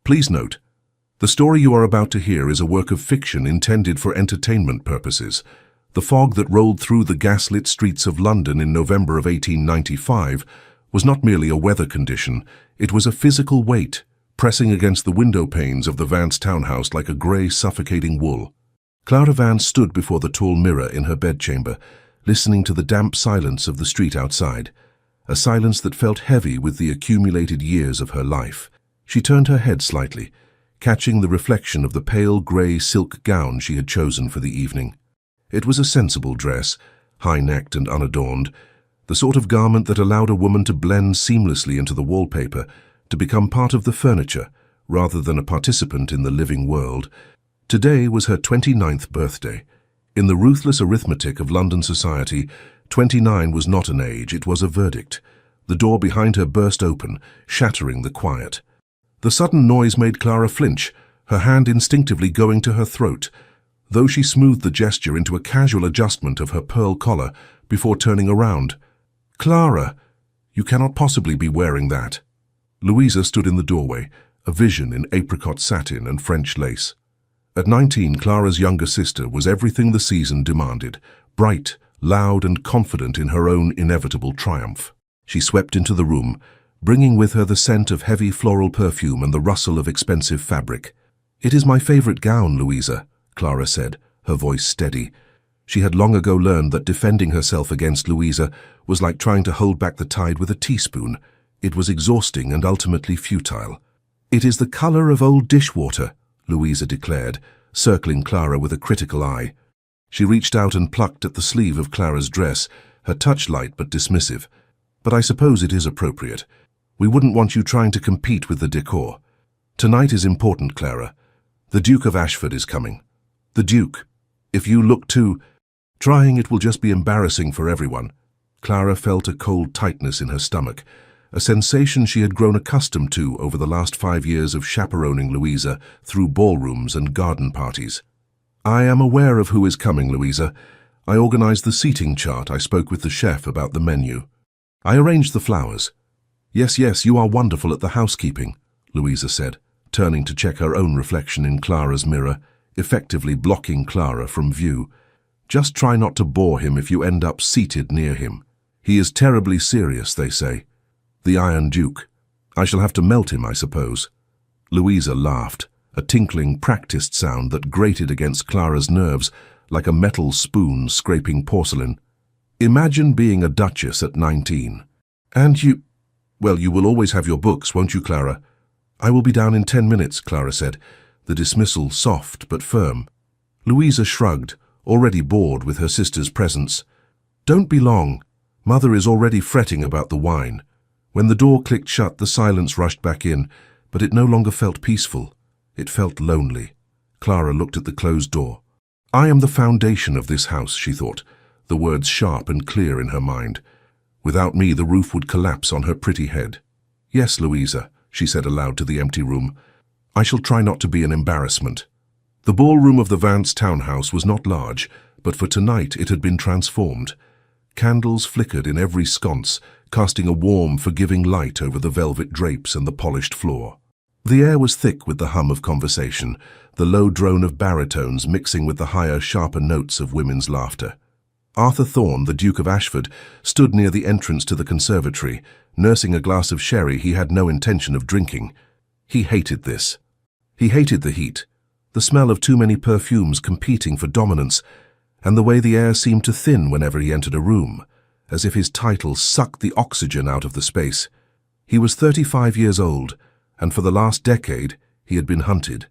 Please note, the story you are about to hear is a work of fiction intended for entertainment purposes. The fog that rolled through the gaslit streets of London in November of 1895 was not merely a weather condition, it was a physical weight, pressing against the window panes of the Vance townhouse like a grey, suffocating wool. Clara Vance stood before the tall mirror in her bedchamber, listening to the damp silence of the street outside, a silence that felt heavy with the accumulated years of her life. She turned her head slightly, catching the reflection of the pale grey silk gown she had chosen for the evening. It was a sensible dress, high-necked and unadorned, the sort of garment that allowed a woman to blend seamlessly into the wallpaper, to become part of the furniture, rather than a participant in the living world. Today was her 29th birthday. In the ruthless arithmetic of London society, 29 was not an age, it was a verdict. The door behind her burst open, shattering the quiet. The sudden noise made Clara flinch, her hand instinctively going to her throat, though she smoothed the gesture into a casual adjustment of her pearl collar before turning around. "Clara, you cannot possibly be wearing that." Louisa stood in the doorway, a vision in apricot satin and French lace. At 19, Clara's younger sister was everything the season demanded, bright, loud and confident in her own inevitable triumph. She swept into the room, bringing with her the scent of heavy floral perfume and the rustle of expensive fabric. "It is my favorite gown, Louisa," Clara said, her voice steady. She had long ago learned that defending herself against Louisa was like trying to hold back the tide with a teaspoon. It was exhausting and ultimately futile. "It is the color of old dishwater," Louisa declared, circling Clara with a critical eye. She reached out and plucked at the sleeve of Clara's dress, her touch light but dismissive. "But I suppose it is appropriate. We wouldn't want you trying to compete with the decor. Tonight is important, Clara. The Duke of Ashford is coming." "The Duke? If you look too... Trying it will just be embarrassing for everyone." Clara felt a cold tightness in her stomach, a sensation she had grown accustomed to over the last 5 years of chaperoning Louisa through ballrooms and garden parties. "I am aware of who is coming, Louisa. I organized the seating chart. I spoke with the chef about the menu. I arranged the flowers." Yes, you are wonderful at the housekeeping," Louisa said, turning to check her own reflection in Clara's mirror, effectively blocking Clara from view. "Just try not to bore him if you end up seated near him. He is terribly serious, they say. The Iron Duke. I shall have to melt him, I suppose." Louisa laughed, a tinkling, practiced sound that grated against Clara's nerves like a metal spoon scraping porcelain. "Imagine being a duchess at 19. And you... Well, you will always have your books, won't you, Clara?" "I will be down in 10 minutes, Clara said, the dismissal soft but firm. Louisa shrugged, already bored with her sister's presence. "Don't be long. Mother is already fretting about the wine." When the door clicked shut, the silence rushed back in, but it no longer felt peaceful. It felt lonely. Clara looked at the closed door. "I am the foundation of this house," she thought, the words sharp and clear in her mind. "Without me, the roof would collapse on her pretty head." "Yes, Louisa," she said aloud to the empty room. "I shall try not to be an embarrassment." The ballroom of the Vance townhouse was not large, but for tonight it had been transformed. Candles flickered in every sconce, casting a warm, forgiving light over the velvet drapes and the polished floor. The air was thick with the hum of conversation, the low drone of baritones mixing with the higher, sharper notes of women's laughter. Arthur Thorne, the Duke of Ashford, stood near the entrance to the conservatory, nursing a glass of sherry he had no intention of drinking. He hated this. He hated the heat, the smell of too many perfumes competing for dominance, and the way the air seemed to thin whenever he entered a room, as if his title sucked the oxygen out of the space. He was 35 years old, and for the last decade he had been hunted.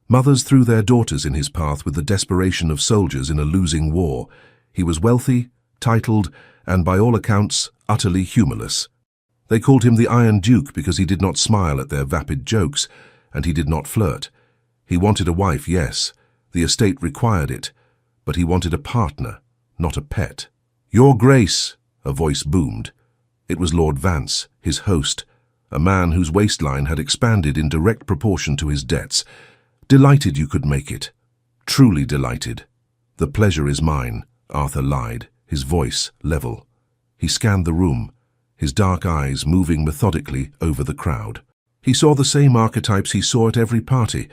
Mothers threw their daughters in his path with the desperation of soldiers in a losing war. He was wealthy, titled, and by all accounts, utterly humorless. They called him the Iron Duke because he did not smile at their vapid jokes, and he did not flirt. He wanted a wife, yes, the estate required it, but he wanted a partner, not a pet. "Your Grace," a voice boomed. It was Lord Vance, his host, a man whose waistline had expanded in direct proportion to his debts. "Delighted you could make it. Truly delighted." "The pleasure is mine," Arthur lied, his voice level. He scanned the room, his dark eyes moving methodically over the crowd. He saw the same archetypes he saw at every party: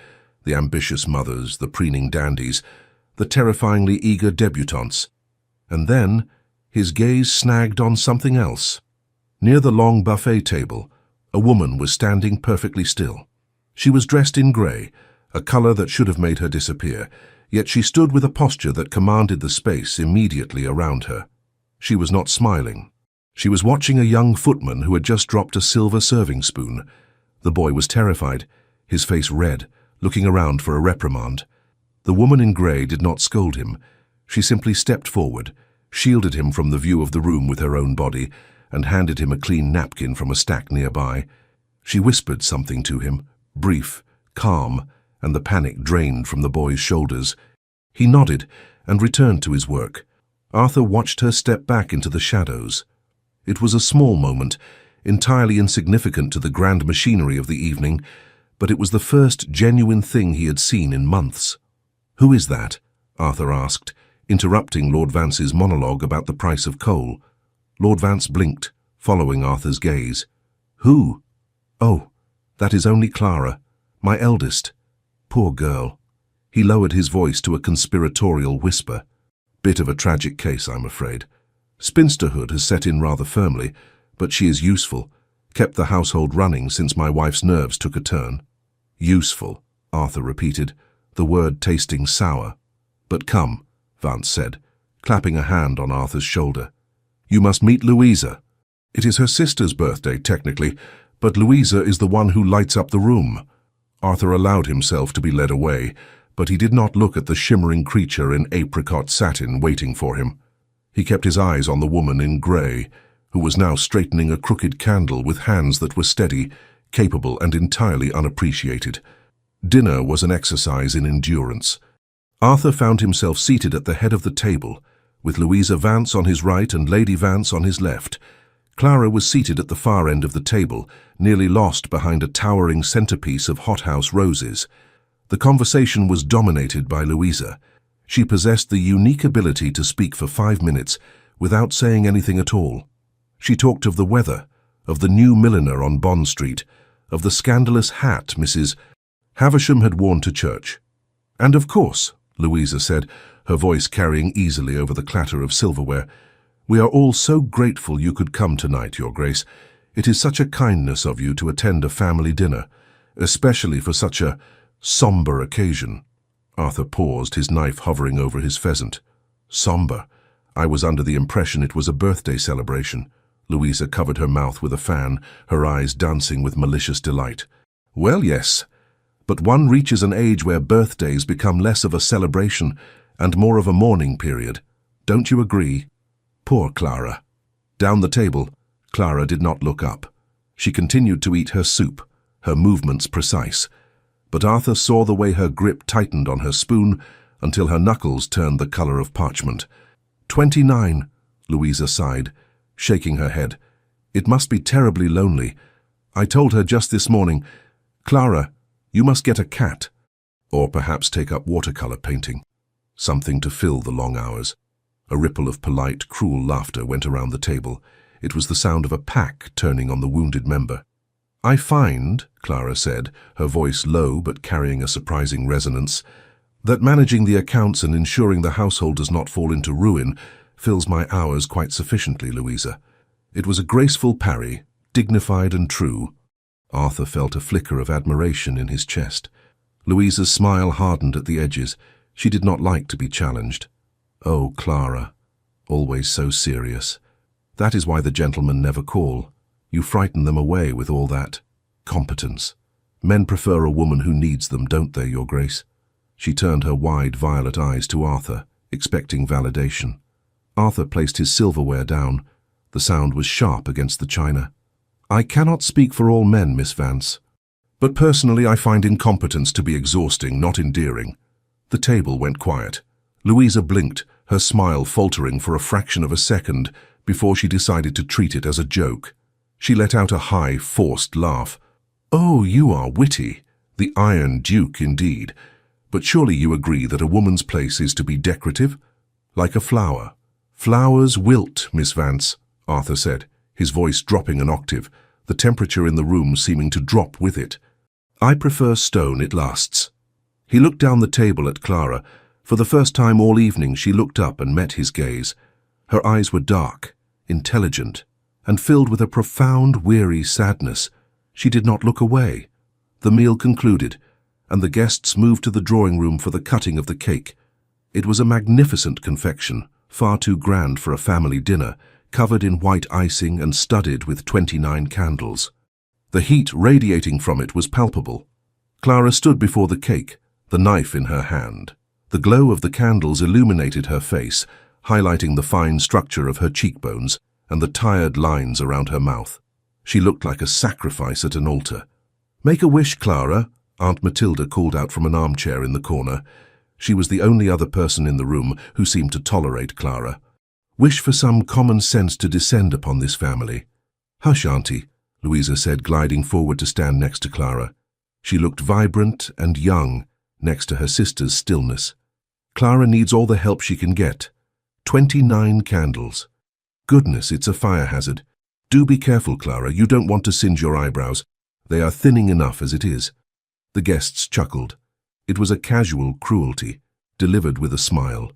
the ambitious mothers, the preening dandies, the terrifyingly eager debutantes. And then his gaze snagged on something else. Near the long buffet table, a woman was standing perfectly still. She was dressed in grey, a colour that should have made her disappear, yet she stood with a posture that commanded the space immediately around her. She was not smiling. She was watching a young footman who had just dropped a silver serving spoon. The boy was terrified, his face red, looking around for a reprimand. The woman in grey did not scold him. She simply stepped forward, shielded him from the view of the room with her own body, and handed him a clean napkin from a stack nearby. She whispered something to him, brief, calm, and the panic drained from the boy's shoulders. He nodded and returned to his work. Arthur watched her step back into the shadows. It was a small moment, entirely insignificant to the grand machinery of the evening, but it was the first genuine thing he had seen in months. "Who is that?" Arthur asked, interrupting Lord Vance's monologue about the price of coal. Lord Vance blinked, following Arthur's gaze. "Who?" "Oh, that is only Clara, my eldest. Poor girl." He lowered his voice to a conspiratorial whisper. "Bit of a tragic case, I'm afraid. Spinsterhood has set in rather firmly, but she is useful, kept the household running since my wife's nerves took a turn." "Useful," Arthur repeated, the word tasting sour. "But come," Vance said, clapping a hand on Arthur's shoulder. "You must meet Louisa. It is her sister's birthday, technically, but Louisa is the one who lights up the room." Arthur allowed himself to be led away, but he did not look at the shimmering creature in apricot satin waiting for him. He kept his eyes on the woman in grey, who was now straightening a crooked candle with hands that were steady, capable, and entirely unappreciated. Dinner was an exercise in endurance. Arthur found himself seated at the head of the table, with Louisa Vance on his right and Lady Vance on his left. Clara was seated at the far end of the table, nearly lost behind a towering centerpiece of hothouse roses. The conversation was dominated by Louisa. She possessed the unique ability to speak for 5 minutes without saying anything at all. She talked of the weather, of the new milliner on Bond Street, of the scandalous hat Mrs. Havisham had worn to church. "And of course," Louisa said, her voice carrying easily over the clatter of silverware, "we are all so grateful you could come tonight, Your Grace. It is such a kindness of you to attend a family dinner, especially for such a somber occasion." Arthur paused, his knife hovering over his pheasant. "Somber? I was under the impression it was a birthday celebration." Louisa covered her mouth with a fan, her eyes dancing with malicious delight. "Well, yes, but one reaches an age where birthdays become less of a celebration and more of a mourning period. Don't you agree?" Poor Clara. Down the table, Clara did not look up. She continued to eat her soup, her movements precise. But Arthur saw the way her grip tightened on her spoon until her knuckles turned the color of parchment. 29, Louisa sighed, shaking her head. "It must be terribly lonely. I told her just this morning, 'Clara, you must get a cat,' or perhaps take up watercolor painting. Something to fill the long hours." A ripple of polite, cruel laughter went around the table. It was the sound of a pack turning on the wounded member. "I find," Clara said, her voice low but carrying a surprising resonance, "that managing the accounts and ensuring the household does not fall into ruin fills my hours quite sufficiently, Louisa." It was a graceful parry, dignified and true. Arthur felt a flicker of admiration in his chest. Louisa's smile hardened at the edges. She did not like to be challenged. "Oh, Clara, always so serious. That is why the gentlemen never call. You frighten them away with all that competence. Men prefer a woman who needs them, don't they, Your Grace?" She turned her wide violet eyes to Arthur, expecting validation. Arthur placed his silverware down. The sound was sharp against the china. "I cannot speak for all men, Miss Vance, but personally I find incompetence to be exhausting, not endearing." The table went quiet. Louisa blinked, her smile faltering for a fraction of a second before she decided to treat it as a joke. She let out a high, forced laugh. "Oh, you are witty. The Iron Duke, indeed. But surely you agree that a woman's place is to be decorative? Like a flower." "Flowers wilt, Miss Vance," Arthur said, his voice dropping an octave. the temperature in the room seeming to drop with it. "I prefer stone, it lasts." He looked down the table at Clara. For the first time all evening she looked up and met his gaze. Her eyes were dark, intelligent, and filled with a profound, weary sadness. She did not look away. The meal concluded, and the guests moved to the drawing room for the cutting of the cake. It was a magnificent confection, far too grand for a family dinner, covered in white icing and studded with 29 candles. The heat radiating from it was palpable. Clara stood before the cake, the knife in her hand. The glow of the candles illuminated her face, highlighting the fine structure of her cheekbones and the tired lines around her mouth. She looked like a sacrifice at an altar. "Make a wish, Clara," Aunt Matilda called out from an armchair in the corner. She was the only other person in the room who seemed to tolerate Clara. "Wish for some common sense to descend upon this family." "Hush, Auntie," Louisa said, gliding forward to stand next to Clara. She looked vibrant and young next to her sister's stillness. "Clara needs all the help she can get. 29 candles. Goodness, it's a fire hazard. Do be careful, Clara. You don't want to singe your eyebrows. They are thinning enough as it is." The guests chuckled. It was a casual cruelty, delivered with a smile.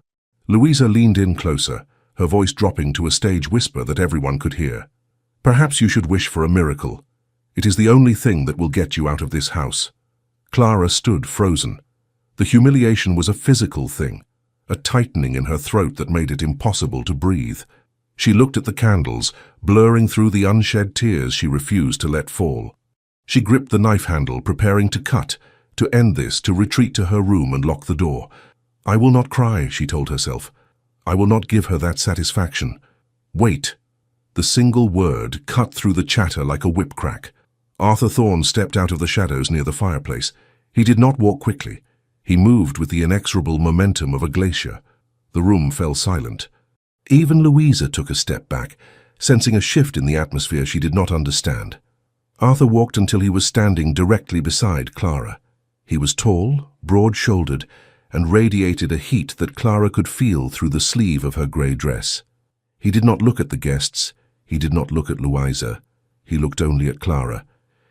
Louisa leaned in closer, her voice dropping to a stage whisper that everyone could hear. "Perhaps you should wish for a miracle. It is the only thing that will get you out of this house." Clara stood frozen. The humiliation was a physical thing, a tightening in her throat that made it impossible to breathe. She looked at the candles, blurring through the unshed tears she refused to let fall. She gripped the knife handle, preparing to cut, to end this, to retreat to her room and lock the door. "I will not cry," she told herself. "I will not give her that satisfaction." "Wait." The single word cut through the chatter like a whip crack. Arthur Thorne stepped out of the shadows near the fireplace. He did not walk quickly. He moved with the inexorable momentum of a glacier. The room fell silent. Even Louisa took a step back, sensing a shift in the atmosphere she did not understand. Arthur walked until he was standing directly beside Clara. He was tall, broad-shouldered, and radiated a heat that Clara could feel through the sleeve of her grey dress. He did not look at the guests. He did not look at Louisa. He looked only at Clara.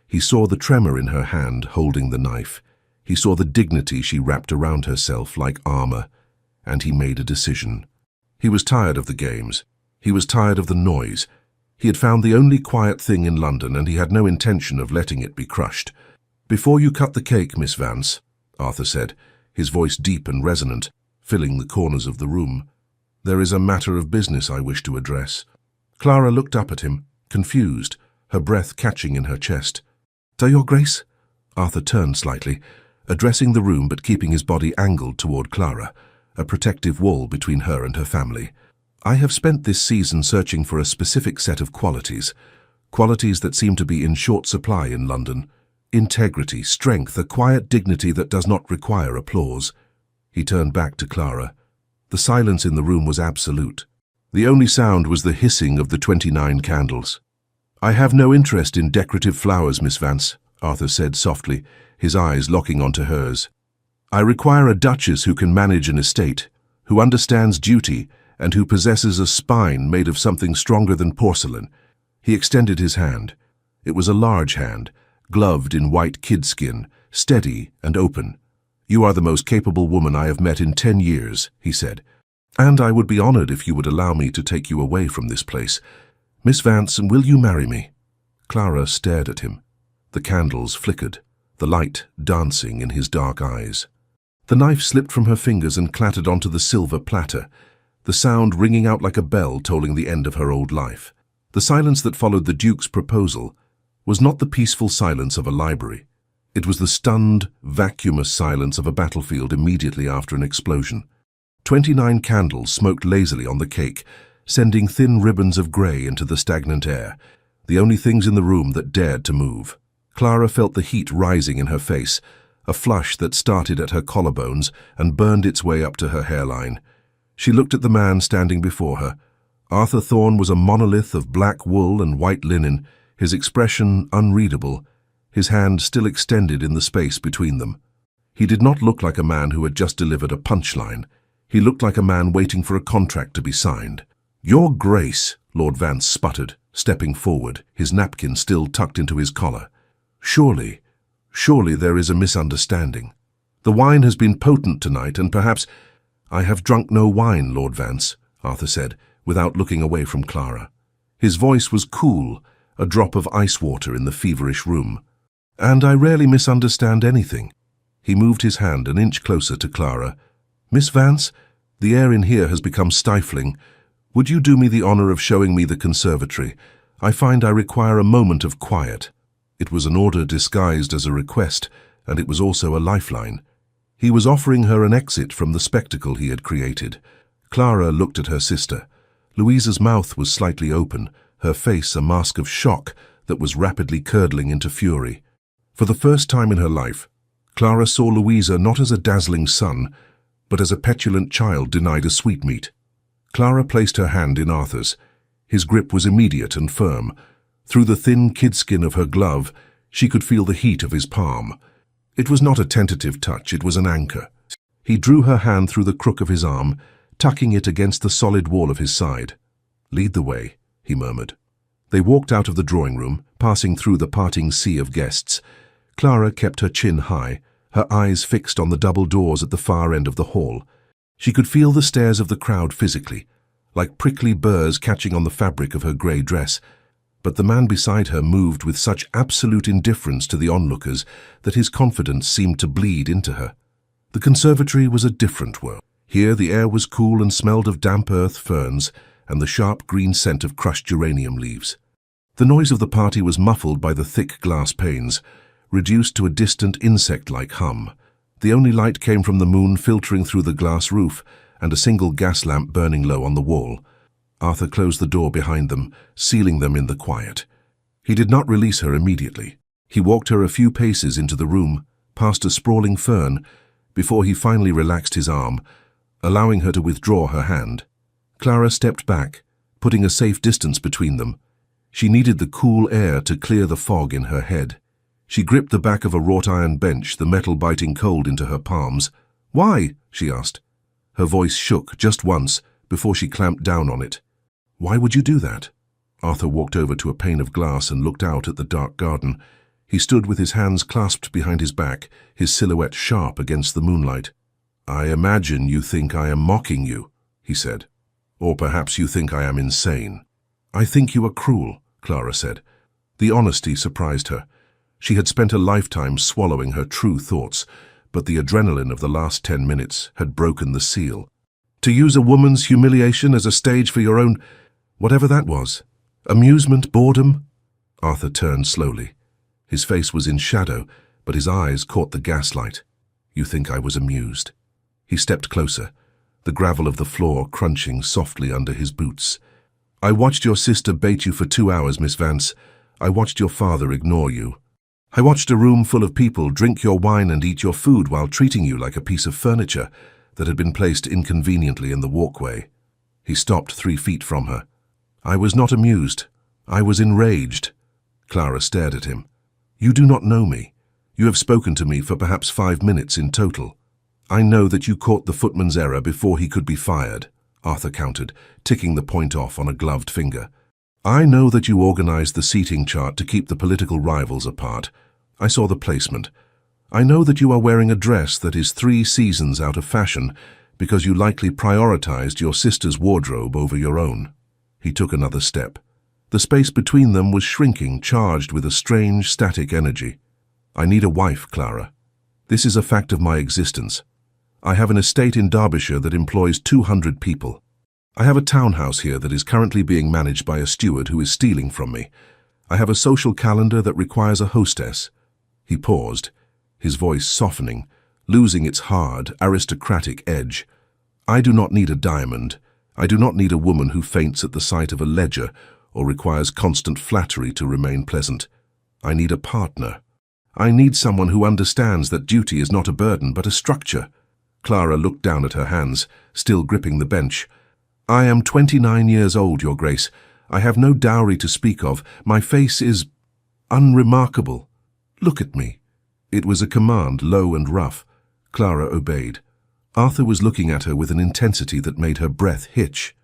He saw the tremor in her hand holding the knife. He saw the dignity she wrapped around herself like armor, and he made a decision. He was tired of the games. He was tired of the noise. He had found the only quiet thing in London, and he had no intention of letting it be crushed. "Before you cut the cake, Miss Vance," Arthur said, his voice deep and resonant, filling the corners of the room, "there is a matter of business I wish to address." Clara looked up at him, confused, her breath catching in her chest. "Your Grace?" Arthur turned slightly, addressing the room but keeping his body angled toward Clara, a protective wall between her and her family. "I have spent this season searching for a specific set of qualities that seem to be in short supply in London. Integrity, strength, a quiet dignity that does not require applause." He turned back to Clara. The silence in the room was absolute. The only sound was the hissing of the 29 candles. "I have no interest in decorative flowers, Miss Vance," Arthur said softly, his eyes locking onto hers. "I require a duchess who can manage an estate, who understands duty, and who possesses a spine made of something stronger than porcelain." He extended his hand. It was a large hand, gloved in white kidskin, steady and open. "You are the most capable woman I have met in 10 years, he said. "And I would be honored if you would allow me to take you away from this place. Miss Vance, will you marry me?" Clara stared at him. The candles flickered, the light dancing in his dark eyes. The knife slipped from her fingers and clattered onto the silver platter, the sound ringing out like a bell tolling the end of her old life. The silence that followed the Duke's proposal was not the peaceful silence of a library. It was the stunned, vacuumous silence of a battlefield immediately after an explosion. 29 candles smoked lazily on the cake, sending thin ribbons of grey into the stagnant air, the only things in the room that dared to move. Clara felt the heat rising in her face, a flush that started at her collarbones and burned its way up to her hairline. She looked at the man standing before her. Arthur Thorne was a monolith of black wool and white linen, his expression unreadable, his hand still extended in the space between them. He did not look like a man who had just delivered a punchline. He looked like a man waiting for a contract to be signed. "Your Grace," Lord Vance sputtered, stepping forward, his napkin still tucked into his collar. Surely there is a misunderstanding. The wine has been potent tonight, and perhaps— I have drunk no wine, Lord Vance, Arthur said, without looking away from Clara. His voice was cool, a drop of ice water in the feverish room. And I rarely misunderstand anything. He moved his hand an inch closer to Clara. Miss Vance, the air in here has become stifling. Would you do me the honor of showing me the conservatory? I find I require a moment of quiet. It was an order disguised as a request, and it was also a lifeline. He was offering her an exit from the spectacle he had created. Clara looked at her sister. Louisa's mouth was slightly open, her face a mask of shock that was rapidly curdling into fury. For the first time in her life, Clara saw Louisa not as a dazzling sun, but as a petulant child denied a sweetmeat. Clara placed her hand in Arthur's. His grip was immediate and firm. Through the thin kidskin of her glove, she could feel the heat of his palm. It was not a tentative touch, it was an anchor. He drew her hand through the crook of his arm, tucking it against the solid wall of his side. "Lead the way," he murmured. They walked out of the drawing room, passing through the parting sea of guests. Clara kept her chin high, her eyes fixed on the double doors at the far end of the hall. She could feel the stares of the crowd physically, like prickly burrs catching on the fabric of her grey dress. But the man beside her moved with such absolute indifference to the onlookers that his confidence seemed to bleed into her. The conservatory was a different world. Here the air was cool and smelled of damp earth, ferns, and the sharp green scent of crushed geranium leaves. The noise of the party was muffled by the thick glass panes, reduced to a distant insect-like hum. The only light came from the moon filtering through the glass roof and a single gas lamp burning low on the wall. Arthur closed the door behind them, sealing them in the quiet. He did not release her immediately. He walked her a few paces into the room, past a sprawling fern, before he finally relaxed his arm, allowing her to withdraw her hand. Clara stepped back, putting a safe distance between them. She needed the cool air to clear the fog in her head. She gripped the back of a wrought-iron bench, the metal biting cold into her palms. "Why?" she asked. Her voice shook just once before she clamped down on it. "Why would you do that?" Arthur walked over to a pane of glass and looked out at the dark garden. He stood with his hands clasped behind his back, his silhouette sharp against the moonlight. "I imagine you think I am mocking you," he said. "Or perhaps you think I am insane." "I think you are cruel," Clara said. The honesty surprised her. She had spent a lifetime swallowing her true thoughts, but the adrenaline of the last 10 minutes had broken the seal. To use a woman's humiliation as a stage for your own— whatever that was. Amusement, boredom? Arthur turned slowly. His face was in shadow, but his eyes caught the gaslight. "You think I was amused?" He stepped closer, the gravel of the floor crunching softly under his boots. "I watched your sister bait you for 2 hours, Miss Vance. I watched your father ignore you. I watched a room full of people drink your wine and eat your food while treating you like a piece of furniture that had been placed inconveniently in the walkway." He stopped 3 feet from her. "I was not amused. I was enraged." Clara stared at him. "You do not know me. You have spoken to me for perhaps 5 minutes in total. I know that you caught the footman's error before he could be fired," Arthur countered, ticking the point off on a gloved finger. "I know that you organized the seating chart to keep the political rivals apart. I saw the placement. I know that you are wearing a dress that is 3 seasons out of fashion because you likely prioritized your sister's wardrobe over your own." He took another step. The space between them was shrinking, charged with a strange, static energy. "I need a wife, Clara. This is a fact of my existence. I have an estate in Derbyshire that employs 200 people. I have a townhouse here that is currently being managed by a steward who is stealing from me. I have a social calendar that requires a hostess." He paused, his voice softening, losing its hard, aristocratic edge. "I do not need a diamond. I do not need a woman who faints at the sight of a ledger or requires constant flattery to remain pleasant. I need a partner. I need someone who understands that duty is not a burden but a structure." Clara looked down at her hands, still gripping the bench. "I am 29 years old, Your Grace. I have no dowry to speak of. My face is unremarkable. Look at me." It was a command, low and rough. Clara obeyed. Arthur was looking at her with an intensity that made her breath hitch.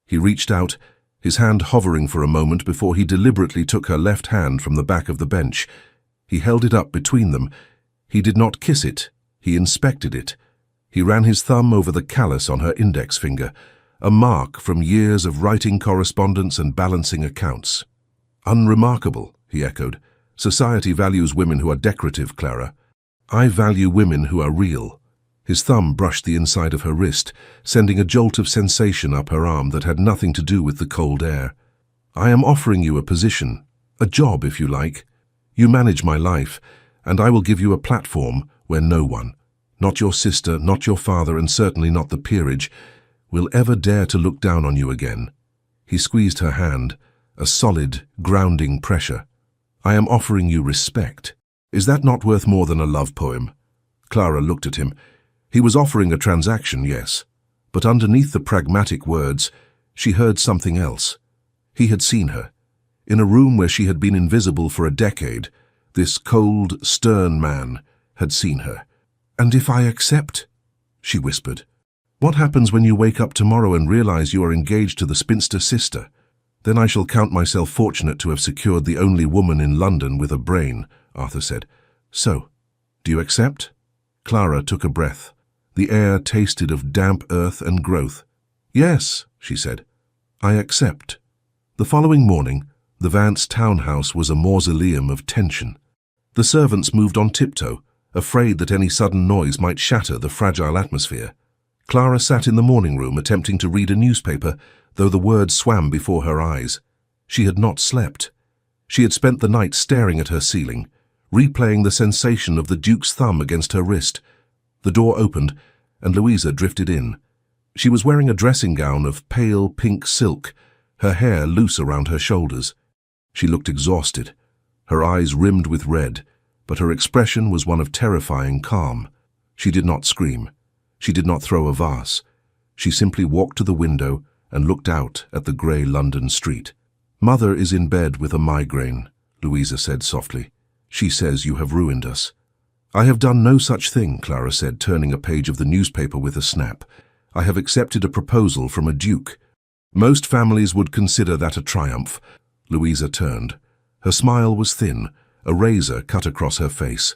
He reached out, his hand hovering for a moment before he deliberately took her left hand from the back of the bench. He held it up between them. He did not kiss it. He inspected it. He ran his thumb over the callus on her index finger, a mark from years of writing correspondence and balancing accounts. Unremarkable, he echoed. Society values women who are decorative, Clara. I value women who are real. His thumb brushed the inside of her wrist, sending a jolt of sensation up her arm that had nothing to do with the cold air. I am offering you a position, a job if you like. You manage my life, and I will give you a platform where no one, not your sister, not your father, and certainly not the peerage, will ever dare to look down on you again. He squeezed her hand, a solid, grounding pressure. I am offering you respect. Is that not worth more than a love poem? Clara looked at him. He was offering a transaction, yes, but underneath the pragmatic words, she heard something else. He had seen her. In a room where she had been invisible for a decade, this cold, stern man had seen her. And if I accept? She whispered. What happens when you wake up tomorrow and realize you are engaged to the spinster sister? Then I shall count myself fortunate to have secured the only woman in London with a brain, Arthur said. So, do you accept? Clara took a breath. The air tasted of damp earth and growth. Yes, she said. I accept. The following morning, the Vance townhouse was a mausoleum of tension. The servants moved on tiptoe, afraid that any sudden noise might shatter the fragile atmosphere. Clara sat in the morning room attempting to read a newspaper, though the words swam before her eyes. She had not slept. She had spent the night staring at her ceiling, replaying the sensation of the Duke's thumb against her wrist. The door opened, and Louisa drifted in. She was wearing a dressing gown of pale pink silk, her hair loose around her shoulders. She looked exhausted, her eyes rimmed with red, but her expression was one of terrifying calm. She did not scream. She did not throw a vase. She simply walked to the window and looked out at the grey London street. Mother is in bed with a migraine, Louisa said softly. She says you have ruined us. I have done no such thing, Clara said, turning a page of the newspaper with a snap. I have accepted a proposal from a duke. Most families would consider that a triumph. Louisa turned. Her smile was thin, a razor cut across her face.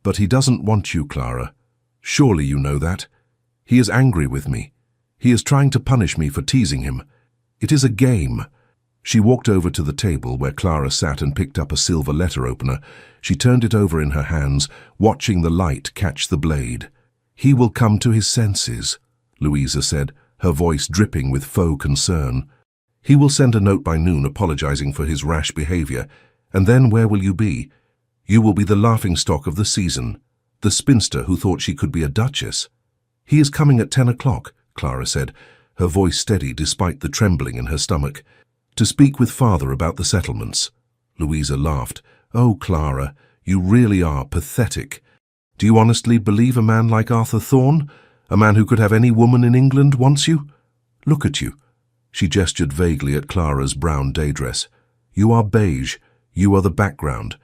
But he doesn't want you, Clara. Surely you know that. He is angry with me. He is trying to punish me for teasing him. It is a game. She walked over to the table where Clara sat and picked up a silver letter opener. She turned it over in her hands, watching the light catch the blade. He will come to his senses, Louisa said, her voice dripping with faux concern. He will send a note by noon apologizing for his rash behavior, and then where will you be? You will be the laughingstock of the season, the spinster who thought she could be a duchess. He is coming at 10 o'clock, Clara said, her voice steady despite the trembling in her stomach. To speak with father about the settlements. Louisa laughed. Oh, Clara, you really are pathetic. Do you honestly believe a man like Arthur Thorne, a man who could have any woman in England, wants you? Look at you. She gestured vaguely at Clara's brown daydress. You are beige. You are the background.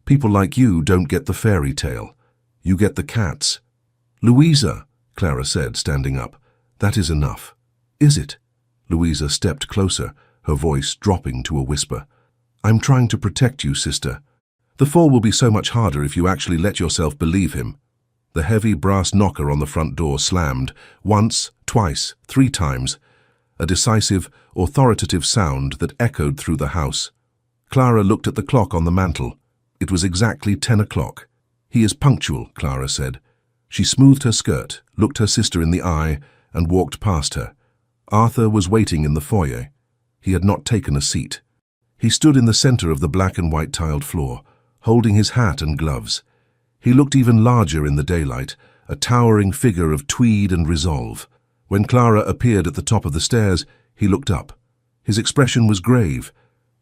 People like you don't get the fairy tale. You get the cats. Louisa, Clara said, standing up. That is enough. Is it? Louisa stepped closer, her voice dropping to a whisper. I'm trying to protect you, sister. The fall will be so much harder if you actually let yourself believe him. The heavy brass knocker on the front door slammed, once, twice, 3 times, a decisive, authoritative sound that echoed through the house. Clara looked at the clock on the mantel. It was exactly 10 o'clock. He is punctual, Clara said. She smoothed her skirt, looked her sister in the eye, and walked past her. Arthur was waiting in the foyer. He had not taken a seat. He stood in the center of the black and white tiled floor, holding his hat and gloves. He looked even larger in the daylight, a towering figure of tweed and resolve. When Clara appeared at the top of the stairs, he looked up. His expression was grave,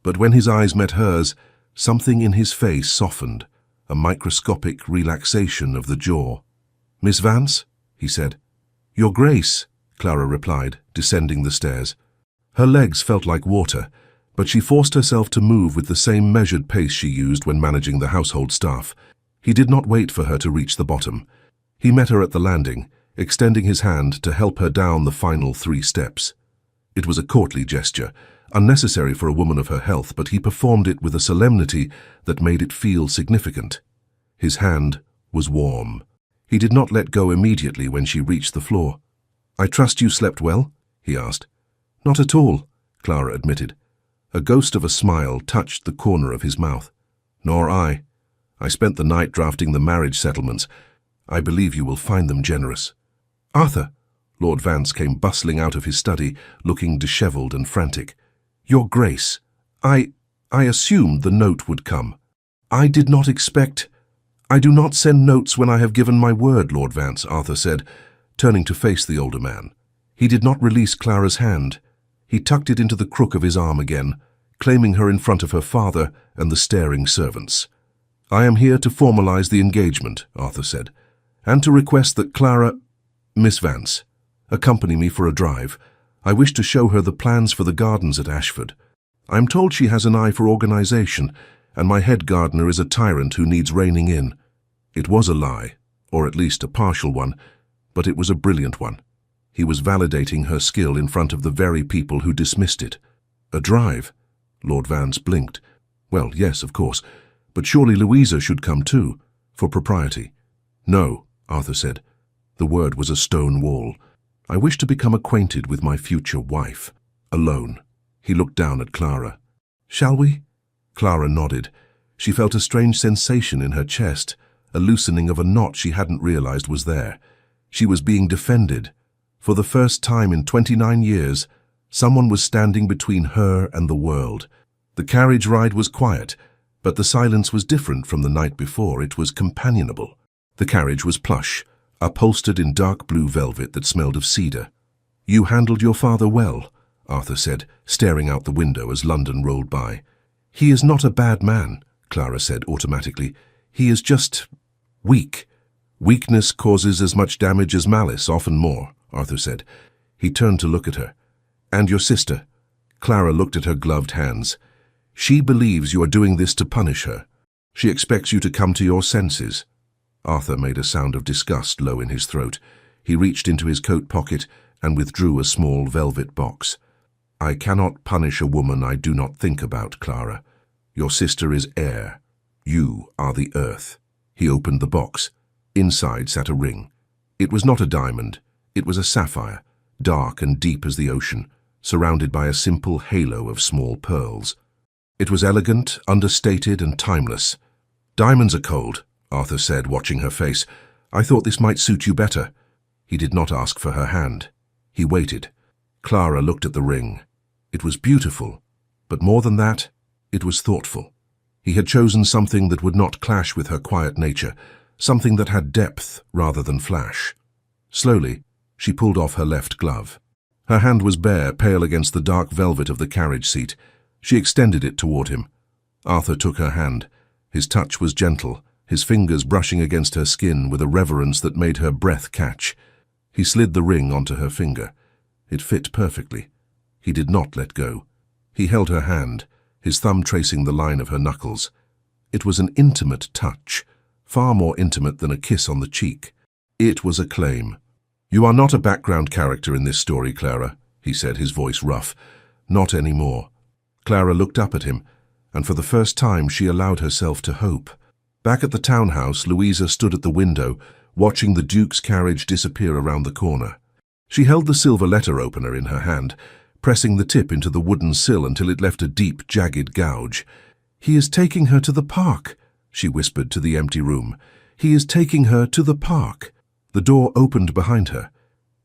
but when his eyes met hers, something in his face softened, a microscopic relaxation of the jaw. Miss Vance, he said. Your Grace, Clara replied, descending the stairs. Her legs felt like water, but she forced herself to move with the same measured pace she used when managing the household staff. He did not wait for her to reach the bottom. He met her at the landing, extending his hand to help her down the final 3 steps. It was a courtly gesture, unnecessary for a woman of her health, but he performed it with a solemnity that made it feel significant. His hand was warm. He did not let go immediately when she reached the floor. "I trust you slept well?" he asked. "Not at all," Clara admitted. A ghost of a smile touched the corner of his mouth. "Nor I. I spent the night drafting the marriage settlements. I believe you will find them generous." "Arthur!" Lord Vance came bustling out of his study, looking dishevelled and frantic. "Your Grace, I assumed the note would come. I did not expect—" "I do not send notes when I have given my word, Lord Vance," Arthur said, turning to face the older man. He did not release Clara's hand. He tucked it into the crook of his arm again, claiming her in front of her father and the staring servants. "I am here to formalize the engagement," Arthur said, "and to request that Clara— Miss Vance, accompany me for a drive. I wish to show her the plans for the gardens at Ashford. I am told she has an eye for organization, and my head gardener is a tyrant who needs reining in." It was a lie, or at least a partial one, but it was a brilliant one. He was validating her skill in front of the very people who dismissed it. "A drive?" Lord Vance blinked. "Well, yes, of course, but surely Louisa should come too, for propriety." "No," Arthur said. The word was a stone wall. "I wish to become acquainted with my future wife. Alone." He looked down at Clara. "Shall we?" Clara nodded. She felt a strange sensation in her chest, a loosening of a knot she hadn't realized was there. She was being defended. For the first time in 29 years, someone was standing between her and the world. The carriage ride was quiet, but the silence was different from the night before. It was companionable. The carriage was plush, upholstered in dark blue velvet that smelled of cedar. "You handled your father well," Arthur said, staring out the window as London rolled by. "He is not a bad man," Clara said automatically. "He is just weak." "Weakness causes as much damage as malice, often more," Arthur said. He turned to look at her. "And your sister?" Clara looked at her gloved hands. "She believes you are doing this to punish her. She expects you to come to your senses." Arthur made a sound of disgust low in his throat. He reached into his coat pocket and withdrew a small velvet box. "I cannot punish a woman I do not think about, Clara. Your sister is air. You are the earth." He opened the box. Inside sat a ring. It was not a diamond. It was a sapphire, dark and deep as the ocean, surrounded by a simple halo of small pearls. It was elegant, understated, and timeless. "Diamonds are cold," Arthur said, watching her face. "I thought this might suit you better." He did not ask for her hand. He waited. Clara looked at the ring. It was beautiful, but more than that, it was thoughtful. He had chosen something that would not clash with her quiet nature, something that had depth rather than flash. Slowly, she pulled off her left glove. Her hand was bare, pale against the dark velvet of the carriage seat. She extended it toward him. Arthur took her hand. His touch was gentle, his fingers brushing against her skin with a reverence that made her breath catch. He slid the ring onto her finger. It fit perfectly. He did not let go. He held her hand, his thumb tracing the line of her knuckles. It was an intimate touch, far more intimate than a kiss on the cheek. It was a claim. "You are not a background character in this story, Clara," he said, his voice rough. "Not anymore." Clara looked up at him, and for the first time she allowed herself to hope. Back at the townhouse, Louisa stood at the window, watching the Duke's carriage disappear around the corner. She held the silver letter opener in her hand, pressing the tip into the wooden sill until it left a deep, jagged gouge. "He is taking her to the park," she whispered to the empty room. "He is taking her to the park." The door opened behind her.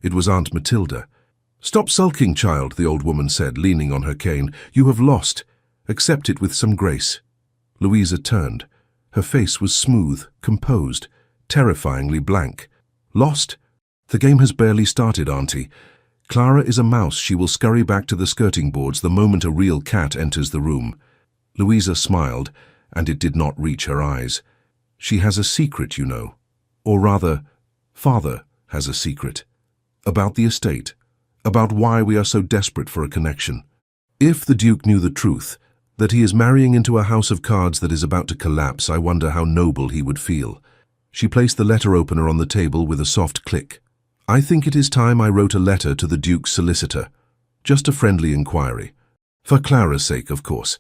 It was Aunt Matilda. "Stop sulking, child," the old woman said, leaning on her cane. "You have lost. Accept it with some grace." Louisa turned. Her face was smooth, composed, terrifyingly blank. "Lost? The game has barely started, Auntie. Clara is a mouse. She will scurry back to the skirting boards the moment a real cat enters the room." Louisa smiled, and it did not reach her eyes. "She has a secret, you know. Or rather, Father has a secret. About the estate. About why we are so desperate for a connection. If the Duke knew the truth, that he is marrying into a house of cards that is about to collapse, I wonder how noble he would feel." She placed the letter opener on the table with a soft click. "I think it is time I wrote a letter to the Duke's solicitor. Just a friendly inquiry. For Clara's sake, of course.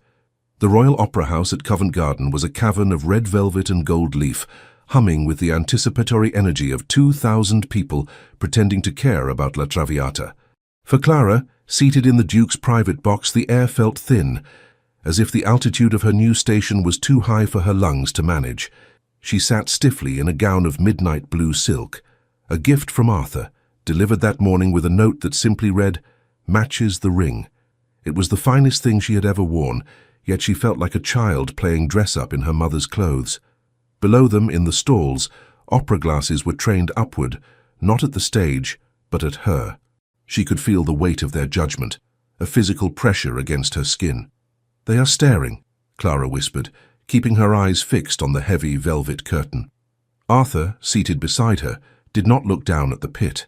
The Royal Opera House at Covent Garden was a cavern of red velvet and gold leaf, humming with the anticipatory energy of 2,000 people pretending to care about La Traviata. For Clara, seated in the Duke's private box, the air felt thin, as if the altitude of her new station was too high for her lungs to manage. She sat stiffly in a gown of midnight blue silk, a gift from Arthur, delivered that morning with a note that simply read, "Matches the ring." It was the finest thing she had ever worn, yet she felt like a child playing dress-up in her mother's clothes. Below them, in the stalls, opera glasses were trained upward, not at the stage, but at her. She could feel the weight of their judgment, a physical pressure against her skin. "They are staring," Clara whispered, keeping her eyes fixed on the heavy velvet curtain. Arthur, seated beside her, did not look down at the pit.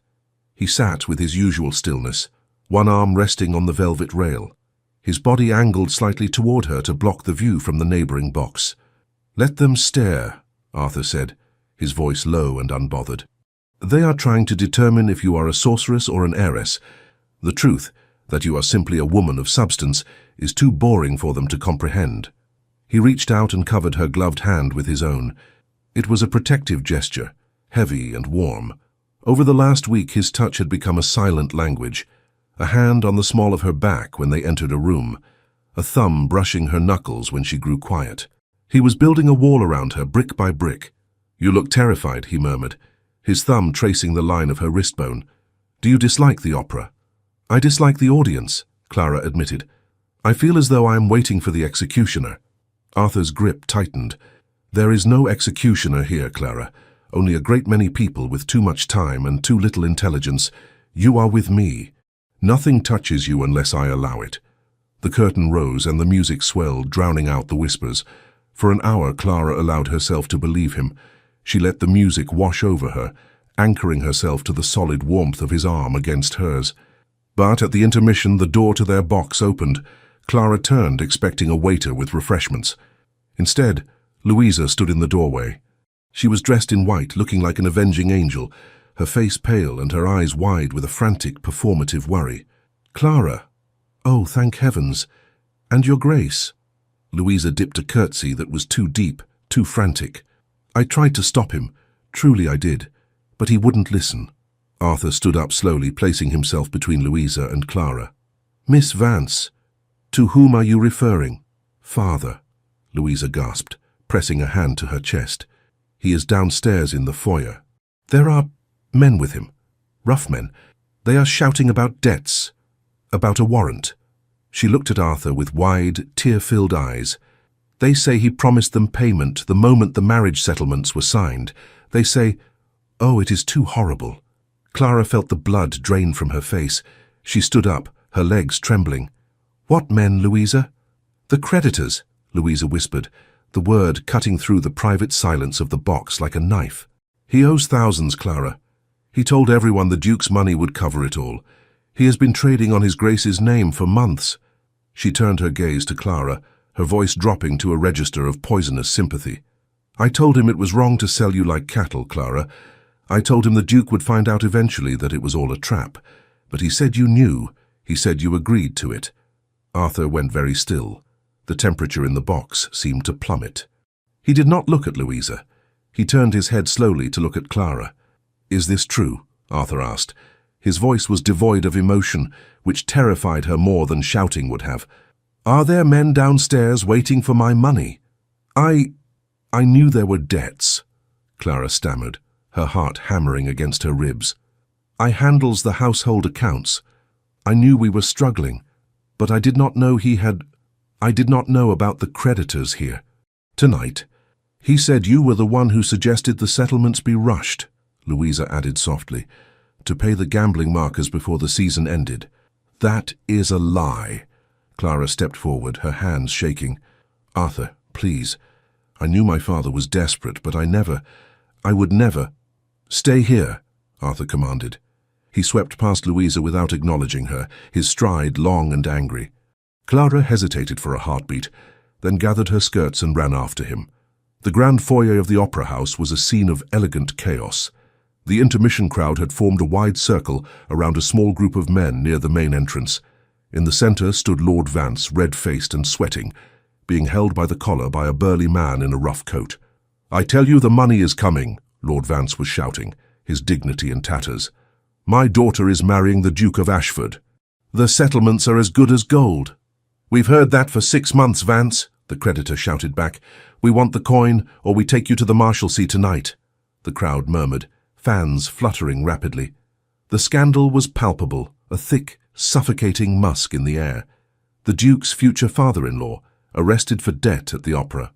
He sat with his usual stillness, one arm resting on the velvet rail, his body angled slightly toward her to block the view from the neighboring box. "Let them stare," Arthur said, his voice low and unbothered. "They are trying to determine if you are a sorceress or an heiress. The truth, that you are simply a woman of substance, is too boring for them to comprehend." He reached out and covered her gloved hand with his own. It was a protective gesture, heavy and warm. Over the last week his touch had become a silent language, a hand on the small of her back when they entered a room, a thumb brushing her knuckles when she grew quiet. He was building a wall around her, brick by brick. "You look terrified," he murmured, his thumb tracing the line of her wristbone. "Do you dislike the opera?" "I dislike the audience," Clara admitted. "I feel as though I am waiting for the executioner." Arthur's grip tightened. "There is no executioner here, Clara. Only a great many people with too much time and too little intelligence. You are with me. Nothing touches you unless I allow it." The curtain rose and the music swelled, drowning out the whispers. For an hour, Clara allowed herself to believe him. She let the music wash over her, anchoring herself to the solid warmth of his arm against hers. But at the intermission, the door to their box opened. Clara turned, expecting a waiter with refreshments. Instead, Louisa stood in the doorway. She was dressed in white, looking like an avenging angel, her face pale and her eyes wide with a frantic, performative worry. "Clara! Oh, thank heavens! And your grace!" Louisa dipped a curtsy that was too deep, too frantic. "I tried to stop him, truly I did, but he wouldn't listen." Arthur stood up slowly, placing himself between Louisa and Clara. "Miss Vance, to whom are you referring?" "Father," Louisa gasped, pressing a hand to her chest. "He is downstairs in the foyer. There are men with him, rough men. They are shouting about debts, about a warrant." She looked at Arthur with wide, tear-filled eyes. "They say he promised them payment the moment the marriage settlements were signed. They say, oh, it is too horrible." Clara felt the blood drain from her face. She stood up, her legs trembling. "What men, Louisa?" "The creditors," Louisa whispered, the word cutting through the private silence of the box like a knife. "He owes thousands, Clara. He told everyone the Duke's money would cover it all. He has been trading on His Grace's name for months." She turned her gaze to Clara, her voice dropping to a register of poisonous sympathy. "I told him it was wrong to sell you like cattle, Clara. I told him the Duke would find out eventually that it was all a trap. But he said you knew. He said you agreed to it." Arthur went very still. The temperature in the box seemed to plummet. He did not look at Louisa. He turned his head slowly to look at Clara. "Is this true?" Arthur asked. His voice was devoid of emotion, which terrified her more than shouting would have. "Are there men downstairs waiting for my money?" I knew there were debts," Clara stammered, her heart hammering against her ribs. "I handles the household accounts. I knew we were struggling, but I did not know I did not know about the creditors here. Tonight, he said you were the one who suggested the settlements be rushed," Louisa added softly, "to pay the gambling markers before the season ended." "That is a lie." Clara stepped forward, her hands shaking. "Arthur, please. I knew my father was desperate, but I would never. "Stay here," Arthur commanded. He swept past Louisa without acknowledging her, his stride long and angry. Clara hesitated for a heartbeat, then gathered her skirts and ran after him. The grand foyer of the opera house was a scene of elegant chaos. The intermission crowd had formed a wide circle around a small group of men near the main entrance. In the center stood Lord Vance, red-faced and sweating, being held by the collar by a burly man in a rough coat. "I tell you the money is coming," Lord Vance was shouting, his dignity in tatters. "My daughter is marrying the Duke of Ashford. The settlements are as good as gold." "We've heard that for 6 months, Vance," the creditor shouted back. "We want the coin, or we take you to the Marshalsea tonight." The crowd murmured, fans fluttering rapidly. The scandal was palpable, a thick, suffocating musk in the air. The Duke's future father-in-law, arrested for debt at the opera.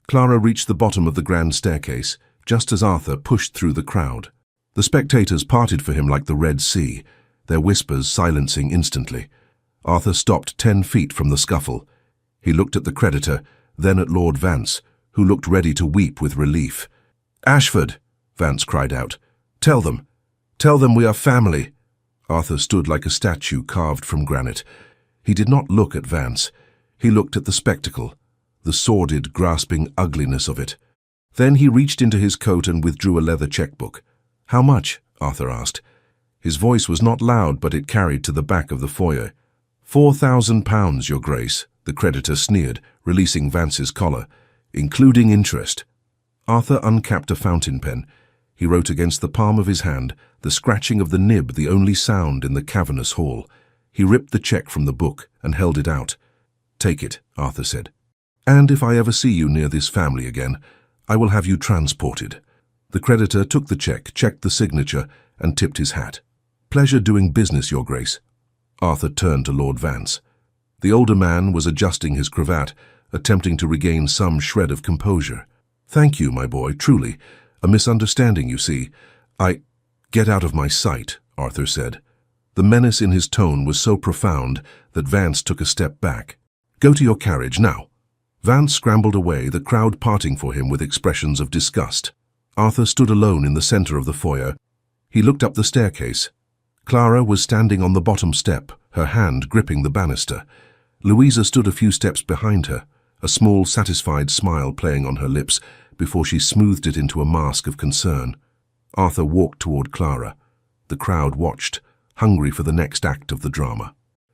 Clara reached the bottom of the grand staircase, just as Arthur pushed through the crowd. The spectators parted for him like the Red Sea, their whispers silencing instantly. Arthur stopped 10 feet from the scuffle. He looked at the creditor, then at Lord Vance, who looked ready to weep with relief. "Ashford," Vance cried out. Tell them we are family." Arthur stood like a statue carved from granite. He did not look at Vance. He looked at the spectacle, the sordid, grasping ugliness of it. Then he reached into his coat and withdrew a leather checkbook. "How much?" Arthur asked. His voice was not loud, but it carried to the back of the foyer. £4,000, Your Grace," the creditor sneered, releasing Vance's collar, "including interest." Arthur uncapped a fountain pen. He wrote against the palm of his hand, the scratching of the nib the only sound in the cavernous hall. He ripped the check from the book and held it out. "Take it," Arthur said. "And if I ever see you near this family again, I will have you transported." The creditor took the check, checked the signature, and tipped his hat. "Pleasure doing business, Your Grace." Arthur turned to Lord Vance. The older man was adjusting his cravat, attempting to regain some shred of composure. "Thank you, my boy, truly. A misunderstanding, you see. Get out of my sight," Arthur said. The menace in his tone was so profound that Vance took a step back. "Go to your carriage, now." Vance scrambled away, the crowd parting for him with expressions of disgust. Arthur stood alone in the center of the foyer. He looked up the staircase. Clara was standing on the bottom step, her hand gripping the banister. Louisa stood a few steps behind her, a small, satisfied smile playing on her lips before she smoothed it into a mask of concern. Arthur walked toward Clara. The crowd watched, hungry for the next act of the drama.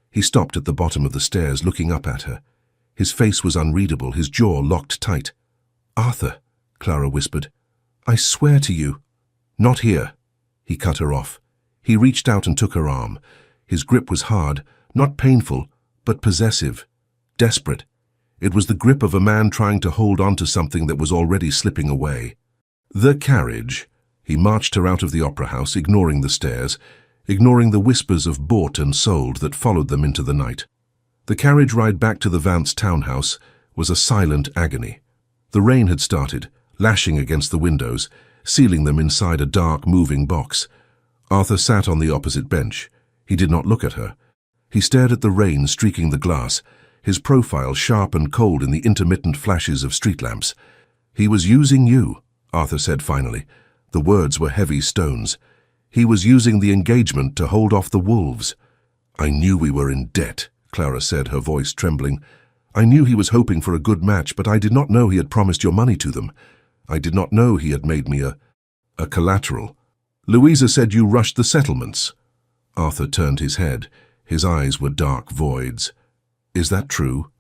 He stopped at the bottom of the stairs, looking up at her. His face was unreadable, his jaw locked tight. "Arthur," Clara whispered, "I swear to you—" "Not here." He cut her off. He reached out and took her arm. His grip was hard, not painful, but possessive, desperate. It was the grip of a man trying to hold on to something that was already slipping away. "The carriage." He marched her out of the opera house, ignoring the stairs, ignoring the whispers of bought and sold that followed them into the night. The carriage ride back to the Vance townhouse was a silent agony. The rain had started, lashing against the windows, sealing them inside a dark, moving box. Arthur sat on the opposite bench. He did not look at her. He stared at the rain streaking the glass, his profile sharp and cold in the intermittent flashes of street lamps. "He was using you," Arthur said finally. The words were heavy stones. "He was using the engagement to hold off the wolves." "I knew we were in debt," Clara said, her voice trembling. "I knew he was hoping for a good match, but I did not know he had promised your money to them. I did not know he had made me a collateral. Louisa said you rushed the settlements." Arthur turned his head. His eyes were dark voids. "Is that true?"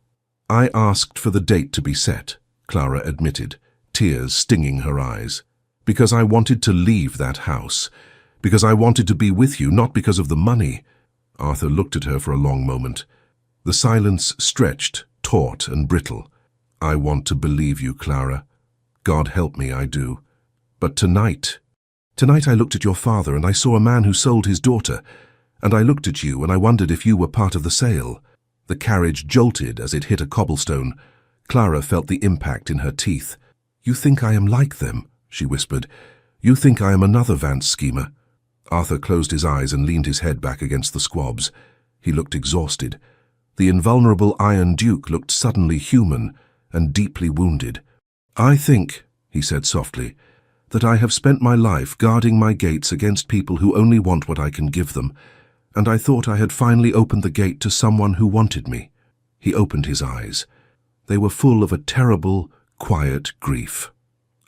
"I asked for the date to be set," Clara admitted, tears stinging her eyes. "Because I wanted to leave that house. Because I wanted to be with you, not because of the money." Arthur looked at her for a long moment. The silence stretched, taut and brittle. "I want to believe you, Clara. God help me, I do. But tonight I looked at your father and I saw a man who sold his daughter. And I looked at you and I wondered if you were part of the sale." The carriage jolted as it hit a cobblestone. Clara felt the impact in her teeth. "You think I am like them," she whispered. "You think I am another Vance schemer." Arthur closed his eyes and leaned his head back against the squabs. He looked exhausted. The invulnerable Iron Duke looked suddenly human and deeply wounded. "I think," he said softly, "that I have spent my life guarding my gates against people who only want what I can give them, and I thought I had finally opened the gate to someone who wanted me." He opened his eyes. They were full of a terrible, quiet grief.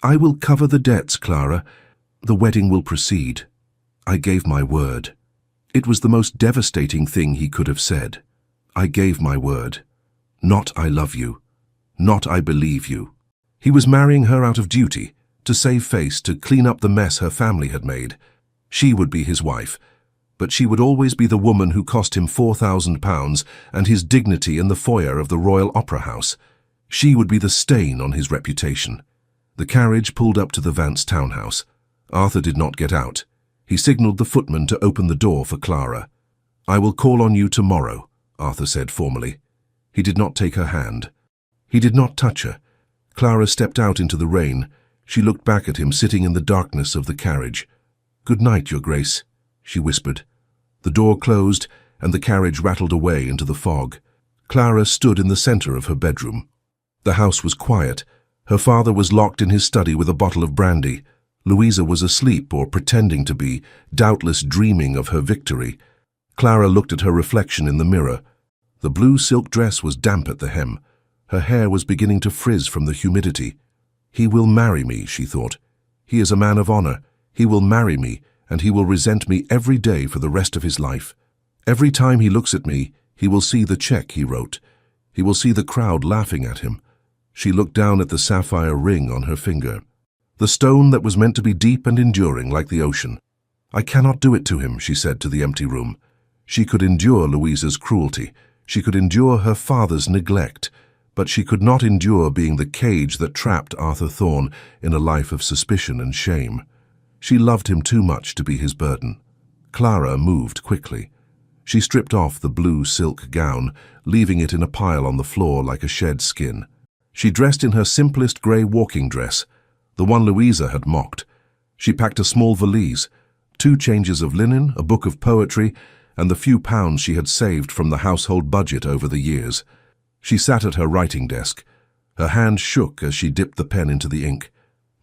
"I will cover the debts, Clara. The wedding will proceed. I gave my word." It was the most devastating thing he could have said. I gave my word. Not I love you. Not I believe you. He was marrying her out of duty, to save face, to clean up the mess her family had made. She would be his wife, but she would always be the woman who cost him £4,000 and his dignity in the foyer of the Royal Opera House. She would be the stain on his reputation. The carriage pulled up to the Vance townhouse. Arthur did not get out. He signalled the footman to open the door for Clara. "I will call on you tomorrow," Arthur said formally. He did not take her hand. He did not touch her. Clara stepped out into the rain. She looked back at him sitting in the darkness of the carriage. "Good night, Your Grace," she whispered. The door closed and the carriage rattled away into the fog. Clara stood in the centre of her bedroom. The house was quiet. Her father was locked in his study with a bottle of brandy. Louisa was asleep or pretending to be, doubtless dreaming of her victory. Clara looked at her reflection in the mirror. The blue silk dress was damp at the hem. Her hair was beginning to frizz from the humidity. "He will marry me," she thought. "He is a man of honor. He will marry me, and he will resent me every day for the rest of his life. Every time he looks at me, he will see the check he wrote. He will see the crowd laughing at him." She looked down at the sapphire ring on her finger, the stone that was meant to be deep and enduring like the ocean. "I cannot do it to him," she said to the empty room. She could endure Louisa's cruelty. She could endure her father's neglect, but she could not endure being the cage that trapped Arthur Thorne in a life of suspicion and shame. She loved him too much to be his burden. Clara moved quickly. She stripped off the blue silk gown, leaving it in a pile on the floor like a shed skin. She dressed in her simplest grey walking dress, the one Louisa had mocked. She packed a small valise, 2 changes of linen, a book of poetry, and the few pounds she had saved from the household budget over the years. She sat at her writing desk. Her hand shook as she dipped the pen into the ink.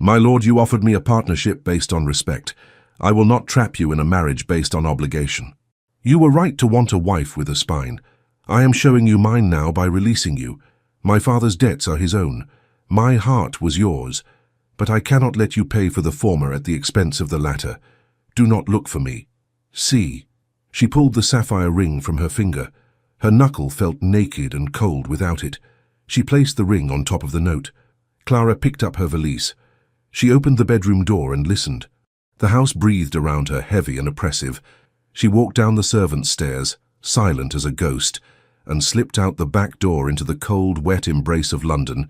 "My lord, you offered me a partnership based on respect. I will not trap you in a marriage based on obligation. You were right to want a wife with a spine. I am showing you mine now by releasing you. My father's debts are his own. My heart was yours. But I cannot let you pay for the former at the expense of the latter. Do not look for me. See." She pulled the sapphire ring from her finger. Her knuckle felt naked and cold without it. She placed the ring on top of the note. Clara picked up her valise. She opened the bedroom door and listened. The house breathed around her, heavy and oppressive. She walked down the servants' stairs, silent as a ghost, and slipped out the back door into the cold, wet embrace of London.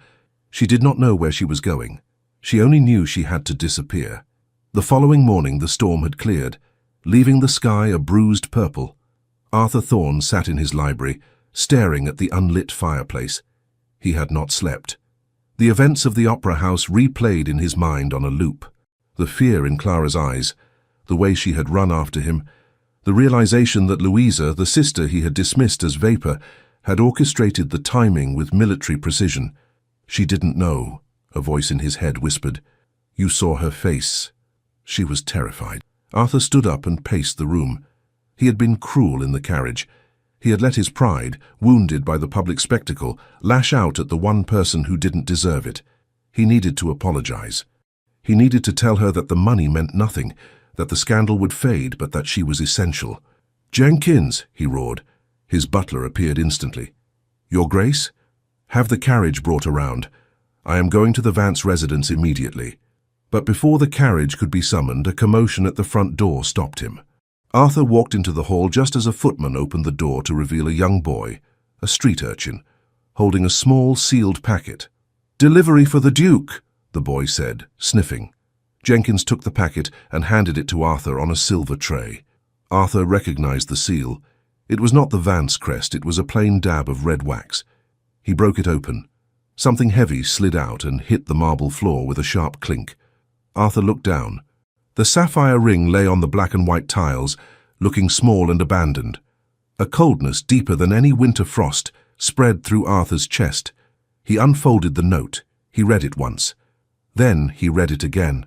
She did not know where she was going. She only knew she had to disappear. The following morning the storm had cleared, leaving the sky a bruised purple. Arthur Thorne sat in his library, staring at the unlit fireplace. He had not slept. The events of the opera house replayed in his mind on a loop. The fear in Clara's eyes, the way she had run after him, the realization that Louisa, the sister he had dismissed as vapor, had orchestrated the timing with military precision. "She didn't know," a voice in his head whispered. "You saw her face." She was terrified. Arthur stood up and paced the room. He had been cruel in the carriage. He had let his pride, wounded by the public spectacle, lash out at the one person who didn't deserve it. He needed to apologize. He needed to tell her that the money meant nothing, that the scandal would fade, but that she was essential. "Jenkins," he roared. His butler appeared instantly. "Your Grace? Have the carriage brought around. I am going to the Vance residence immediately." But before the carriage could be summoned, a commotion at the front door stopped him. Arthur walked into the hall just as a footman opened the door to reveal a young boy, a street urchin, holding a small sealed packet. "Delivery for the Duke," the boy said, sniffing. Jenkins took the packet and handed it to Arthur on a silver tray. Arthur recognized the seal. It was not the Vance crest, it was a plain dab of red wax. He broke it open. Something heavy slid out and hit the marble floor with a sharp clink. Arthur looked down. The sapphire ring lay on the black and white tiles, looking small and abandoned. A coldness deeper than any winter frost spread through Arthur's chest. He unfolded the note. He read it once. Then he read it again.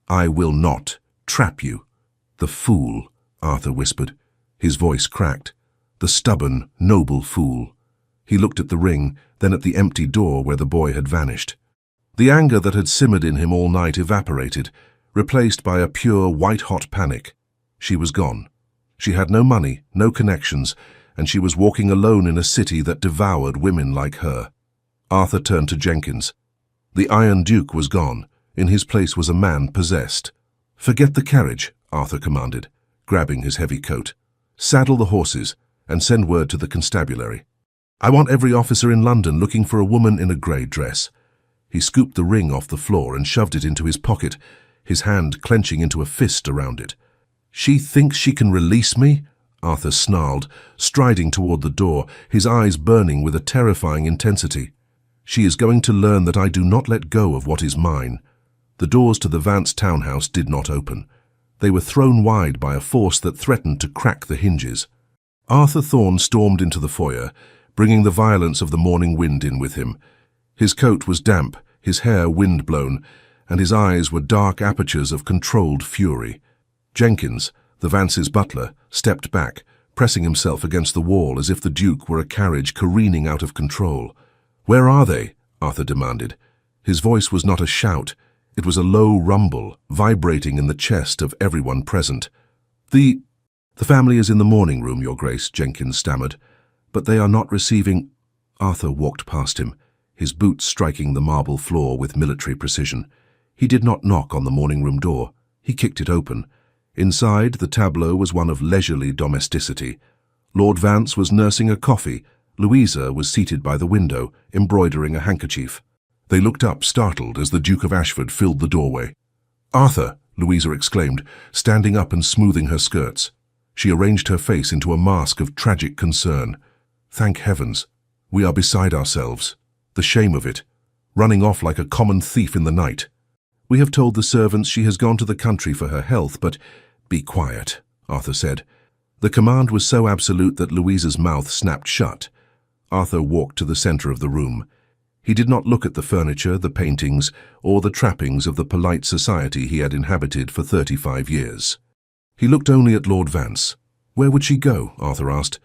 "I will not trap you." "The fool," Arthur whispered. His voice cracked. "The stubborn, noble fool." He looked at the ring, then at the empty door where the boy had vanished. The anger that had simmered in him all night evaporated, replaced by a pure, white-hot panic. She was gone. She had no money, no connections, and she was walking alone in a city that devoured women like her. Arthur turned to Jenkins. The Iron Duke was gone. In his place was a man possessed. "Forget the carriage," Arthur commanded, grabbing his heavy coat. "Saddle the horses and send word to the constabulary. I want every officer in London looking for a woman in a grey dress." He scooped the ring off the floor and shoved it into his pocket, his hand clenching into a fist around it. "She thinks she can release me?" Arthur snarled, striding toward the door, his eyes burning with a terrifying intensity. "She is going to learn that I do not let go of what is mine." The doors to the Vance townhouse did not open. They were thrown wide by a force that threatened to crack the hinges. Arthur Thorne stormed into the foyer, bringing the violence of the morning wind in with him. His coat was damp, his hair wind-blown, and his eyes were dark apertures of controlled fury. Jenkins, the Vance's butler, stepped back, pressing himself against the wall as if the Duke were a carriage careening out of control. "Where are they?" Arthur demanded. His voice was not a shout. It was a low rumble, vibrating in the chest of everyone present. The family is in the morning room, Your Grace," Jenkins stammered. "But they are not receiving—" Arthur walked past him, his boots striking the marble floor with military precision. He did not knock on the morning room door. He kicked it open. Inside, the tableau was one of leisurely domesticity. Lord Vance was nursing a coffee. Louisa was seated by the window, embroidering a handkerchief. They looked up, startled, as the Duke of Ashford filled the doorway. "Arthur!" Louisa exclaimed, standing up and smoothing her skirts. She arranged her face into a mask of tragic concern. "Thank heavens. We are beside ourselves. The shame of it. Running off like a common thief in the night. We have told the servants she has gone to the country for her health, but—" "Be quiet," Arthur said. The command was so absolute that Louisa's mouth snapped shut. Arthur walked to the center of the room. He did not look at the furniture, the paintings, or the trappings of the polite society he had inhabited for 35 years. He looked only at Lord Vance. "Where would she go?" Arthur asked.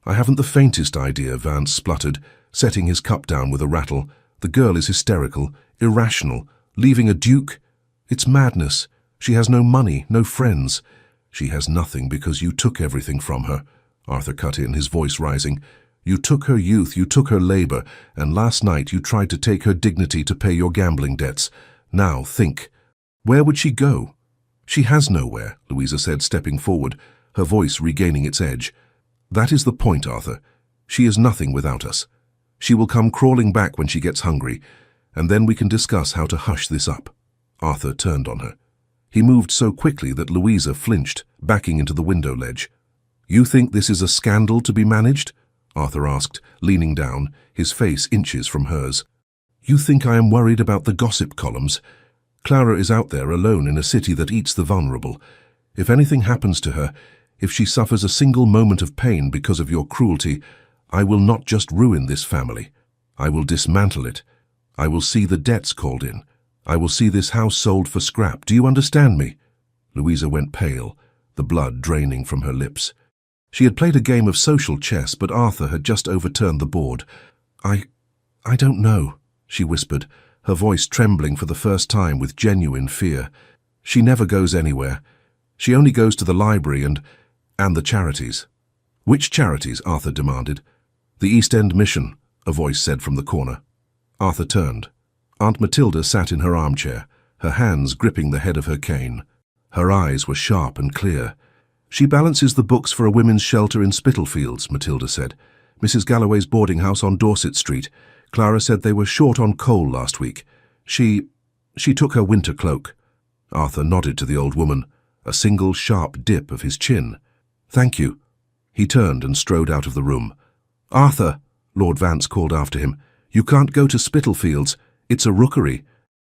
"I haven't the faintest idea," Vance spluttered, setting his cup down with a rattle. "The girl is hysterical, irrational. Leaving a duke? It's madness. She has no money, no friends." "She has nothing because you took everything from her," Arthur cut in, his voice rising. "You took her youth, you took her labor, and last night you tried to take her dignity to pay your gambling debts. Now think. Where would she go?" "She has nowhere," Louisa said, stepping forward, her voice regaining its edge. "That is the point, Arthur. She is nothing without us. She will come crawling back when she gets hungry, and then we can discuss how to hush this up." Arthur turned on her. He moved so quickly that Louisa flinched, backing into the window ledge. "You think this is a scandal to be managed?" Arthur asked, leaning down, his face inches from hers. "You think I am worried about the gossip columns? Clara is out there alone in a city that eats the vulnerable. If anything happens to her, if she suffers a single moment of pain because of your cruelty, I will not just ruin this family. I will dismantle it. I will see the debts called in. I will see this house sold for scrap. Do you understand me?" Louisa went pale, the blood draining from her lips. She had played a game of social chess, but Arthur had just overturned the board. I don't know," she whispered, her voice trembling for the first time with genuine fear. "She never goes anywhere. She only goes to the library and the charities." "Which charities?" Arthur demanded. "The East End Mission," a voice said from the corner. Arthur turned. Aunt Matilda sat in her armchair, her hands gripping the head of her cane. Her eyes were sharp and clear. "She balances the books for a women's shelter in Spitalfields," Matilda said. "Mrs. Galloway's boarding house on Dorset Street. Clara said they were short on coal last week. She took her winter cloak." Arthur nodded to the old woman, a single sharp dip of his chin. "Thank you." He turned and strode out of the room. "Arthur," Lord Vance called after him, "you can't go to Spitalfields. It's a rookery.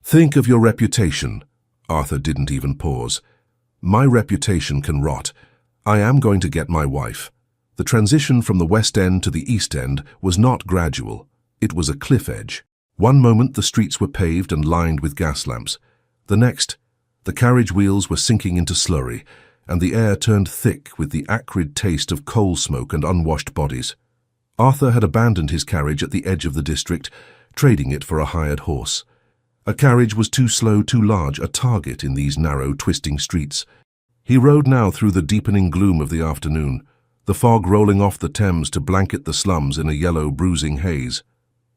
Think of your reputation." Arthur didn't even pause. "My reputation can rot. I am going to get my wife." The transition from the West End to the East End was not gradual. It was a cliff edge. One moment the streets were paved and lined with gas lamps. The next, the carriage wheels were sinking into slurry, and the air turned thick with the acrid taste of coal smoke and unwashed bodies. Arthur had abandoned his carriage at the edge of the district, trading it for a hired horse. A carriage was too slow, too large, a target in these narrow, twisting streets. He rode now through the deepening gloom of the afternoon. the fog rolling off the Thames to blanket the slums in a yellow, bruising haze.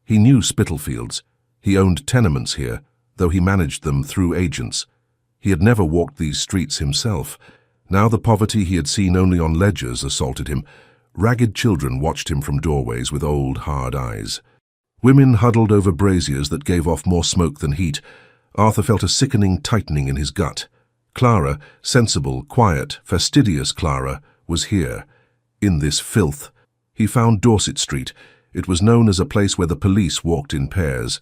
He knew Spitalfields. He owned tenements here, though he managed them through agents. He had never walked these streets himself. Now the poverty he had seen only on ledgers assaulted him. Ragged children watched him from doorways with old, hard eyes. Women huddled over braziers that gave off more smoke than heat. Arthur felt a sickening tightening in his gut. Clara, sensible, quiet, fastidious Clara, was here, in this filth. He found Dorset Street. It was known as a place where the police walked in pairs.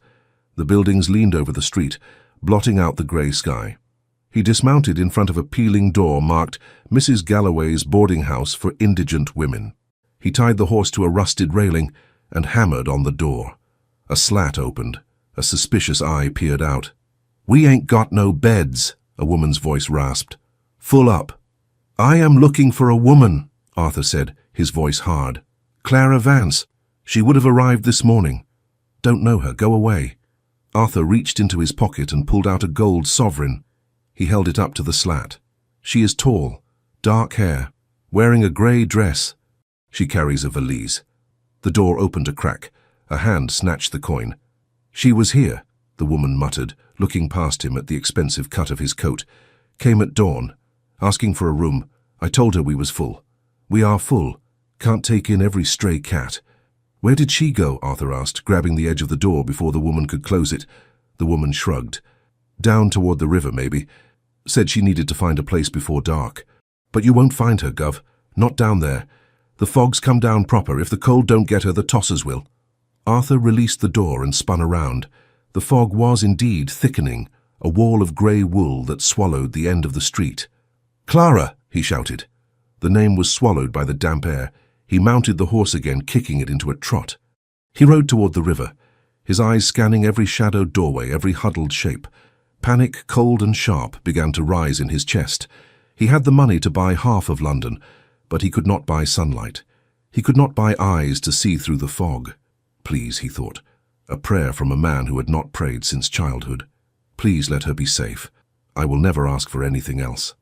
The buildings leaned over the street, blotting out the grey sky. He dismounted in front of a peeling door marked Mrs. Galloway's Boarding House for Indigent Women. He tied the horse to a rusted railing and hammered on the door. A slat opened. A suspicious eye peered out. "We ain't got no beds," a woman's voice rasped. "Full up." "I am looking for a woman," Arthur said, his voice hard. "Clara Vance. She would have arrived this morning." "Don't know her. Go away." Arthur reached into his pocket and pulled out a gold sovereign. He held it up to the slat. "She is tall, dark hair, wearing a grey dress. She carries a valise." The door opened a crack. A hand snatched the coin. "She was here," the woman muttered, looking past him at the expensive cut of his coat. "Came at dawn, asking for a room. I told her we was full. We are full. Can't take in every stray cat." "Where did she go?" Arthur asked, grabbing the edge of the door before the woman could close it. The woman shrugged. "Down toward the river, maybe. Said she needed to find a place before dark. But you won't find her, Gov. Not down there. The fog's come down proper. If the cold don't get her, the tossers will." Arthur released the door and spun around. The fog was indeed thickening, a wall of grey wool that swallowed the end of the street. "Clara!" he shouted. The name was swallowed by the damp air. He mounted the horse again, kicking it into a trot. He rode toward the river, his eyes scanning every shadowed doorway, every huddled shape. Panic, cold and sharp, began to rise in his chest. He had the money to buy half of London, but he could not buy sunlight. He could not buy eyes to see through the fog. Please, he thought, a prayer from a man who had not prayed since childhood. Please let her be safe. I will never ask for anything else.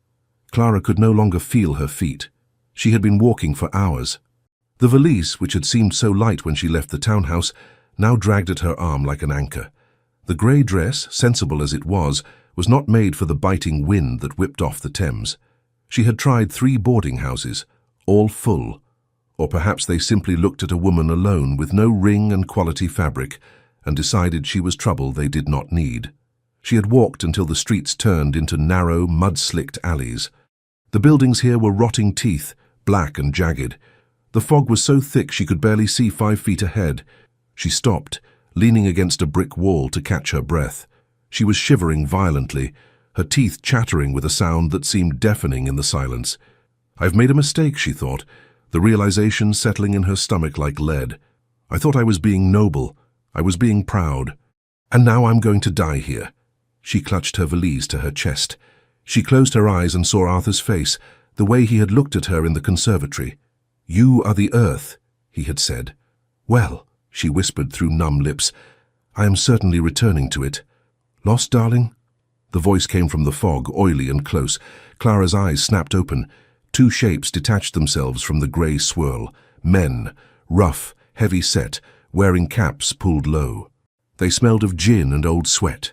Clara could no longer feel her feet. She had been walking for hours. The valise, which had seemed so light when she left the townhouse, now dragged at her arm like an anchor. The grey dress, sensible as it was not made for the biting wind that whipped off the Thames. She had tried 3 boarding houses, all full. Or perhaps they simply looked at a woman alone with no ring and quality fabric and decided she was trouble they did not need. She had walked until the streets turned into narrow, mud-slicked alleys. The buildings here were rotting teeth, black and jagged. The fog was so thick she could barely see 5 feet ahead. She stopped, leaning against a brick wall to catch her breath. She was shivering violently, her teeth chattering with a sound that seemed deafening in the silence. "I've made a mistake," she thought, the realization settling in her stomach like lead. "I thought I was being noble. I was being proud. And now I'm going to die here." She clutched her valise to her chest. She closed her eyes and saw Arthur's face, the way he had looked at her in the conservatory. "You are the earth," he had said. "Well," she whispered through numb lips, "I am certainly returning to it." "Lost, darling?" The voice came from the fog, oily and close. Clara's eyes snapped open. 2 shapes detached themselves from the grey swirl. Men, rough, heavy-set, wearing caps pulled low. They smelled of gin and old sweat.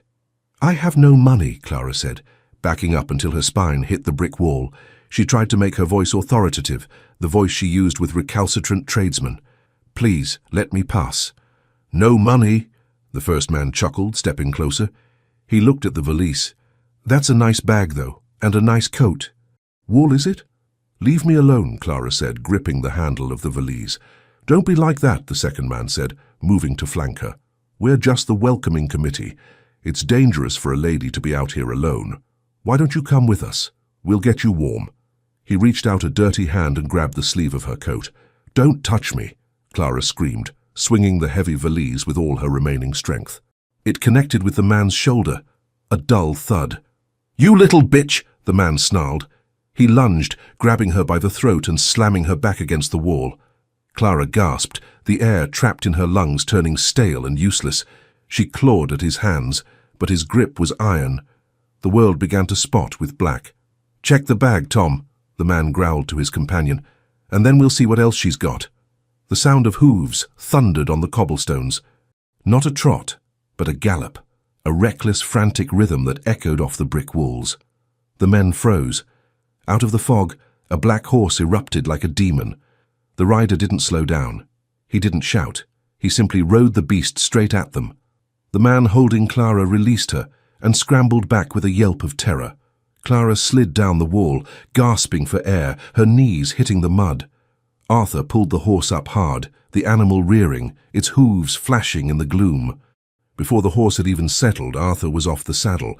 "I have no money," Clara said, backing up until her spine hit the brick wall. She tried to make her voice authoritative, the voice she used with recalcitrant tradesmen. "Please, let me pass." "No money," the first man chuckled, stepping closer. He looked at the valise. "That's a nice bag, though, and a nice coat." "Wool, is it?" "Leave me alone," Clara said, gripping the handle of the valise. "Don't be like that," the second man said, moving to flank her. "We're just the welcoming committee. It's dangerous for a lady to be out here alone. Why don't you come with us? We'll get you warm." He reached out a dirty hand and grabbed the sleeve of her coat. "Don't touch me," Clara screamed, swinging the heavy valise with all her remaining strength. It connected with the man's shoulder. A dull thud. "You little bitch!" the man snarled. He lunged, grabbing her by the throat and slamming her back against the wall. Clara gasped, the air trapped in her lungs turning stale and useless. She clawed at his hands, but his grip was iron. The world began to spot with black. "Check the bag, Tom," the man growled to his companion, and then we'll see what else she's got." The sound of hooves thundered on the cobblestones. Not a trot, but a gallop, a reckless, frantic rhythm that echoed off the brick walls. The men froze. Out of the fog, a black horse erupted like a demon. The rider didn't slow down. He didn't shout. He simply rode the beast straight at them. The man holding Clara released her and scrambled back with a yelp of terror. Clara slid down the wall, gasping for air, her knees hitting the mud. Arthur pulled the horse up hard, the animal rearing, its hooves flashing in the gloom. Before the horse had even settled, Arthur was off the saddle.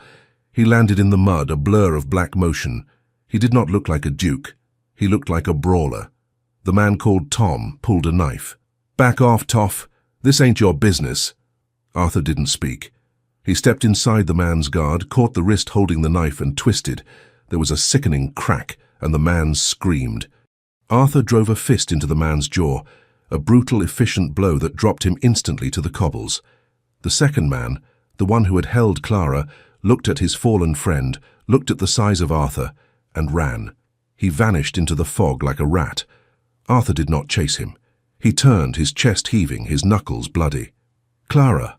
He landed in the mud, a blur of black motion. He did not look like a duke. He looked like a brawler. The man called Tom pulled a knife. "Back off, Toff. This ain't your business." Arthur didn't speak. He stepped inside the man's guard, caught the wrist holding the knife and twisted. There was a sickening crack, and the man screamed. Arthur drove a fist into the man's jaw, a brutal, efficient blow that dropped him instantly to the cobbles. The second man, the one who had held Clara, looked at his fallen friend, looked at the size of Arthur, and ran. He vanished into the fog like a rat. Arthur did not chase him. He turned, his chest heaving, his knuckles bloody. Clara.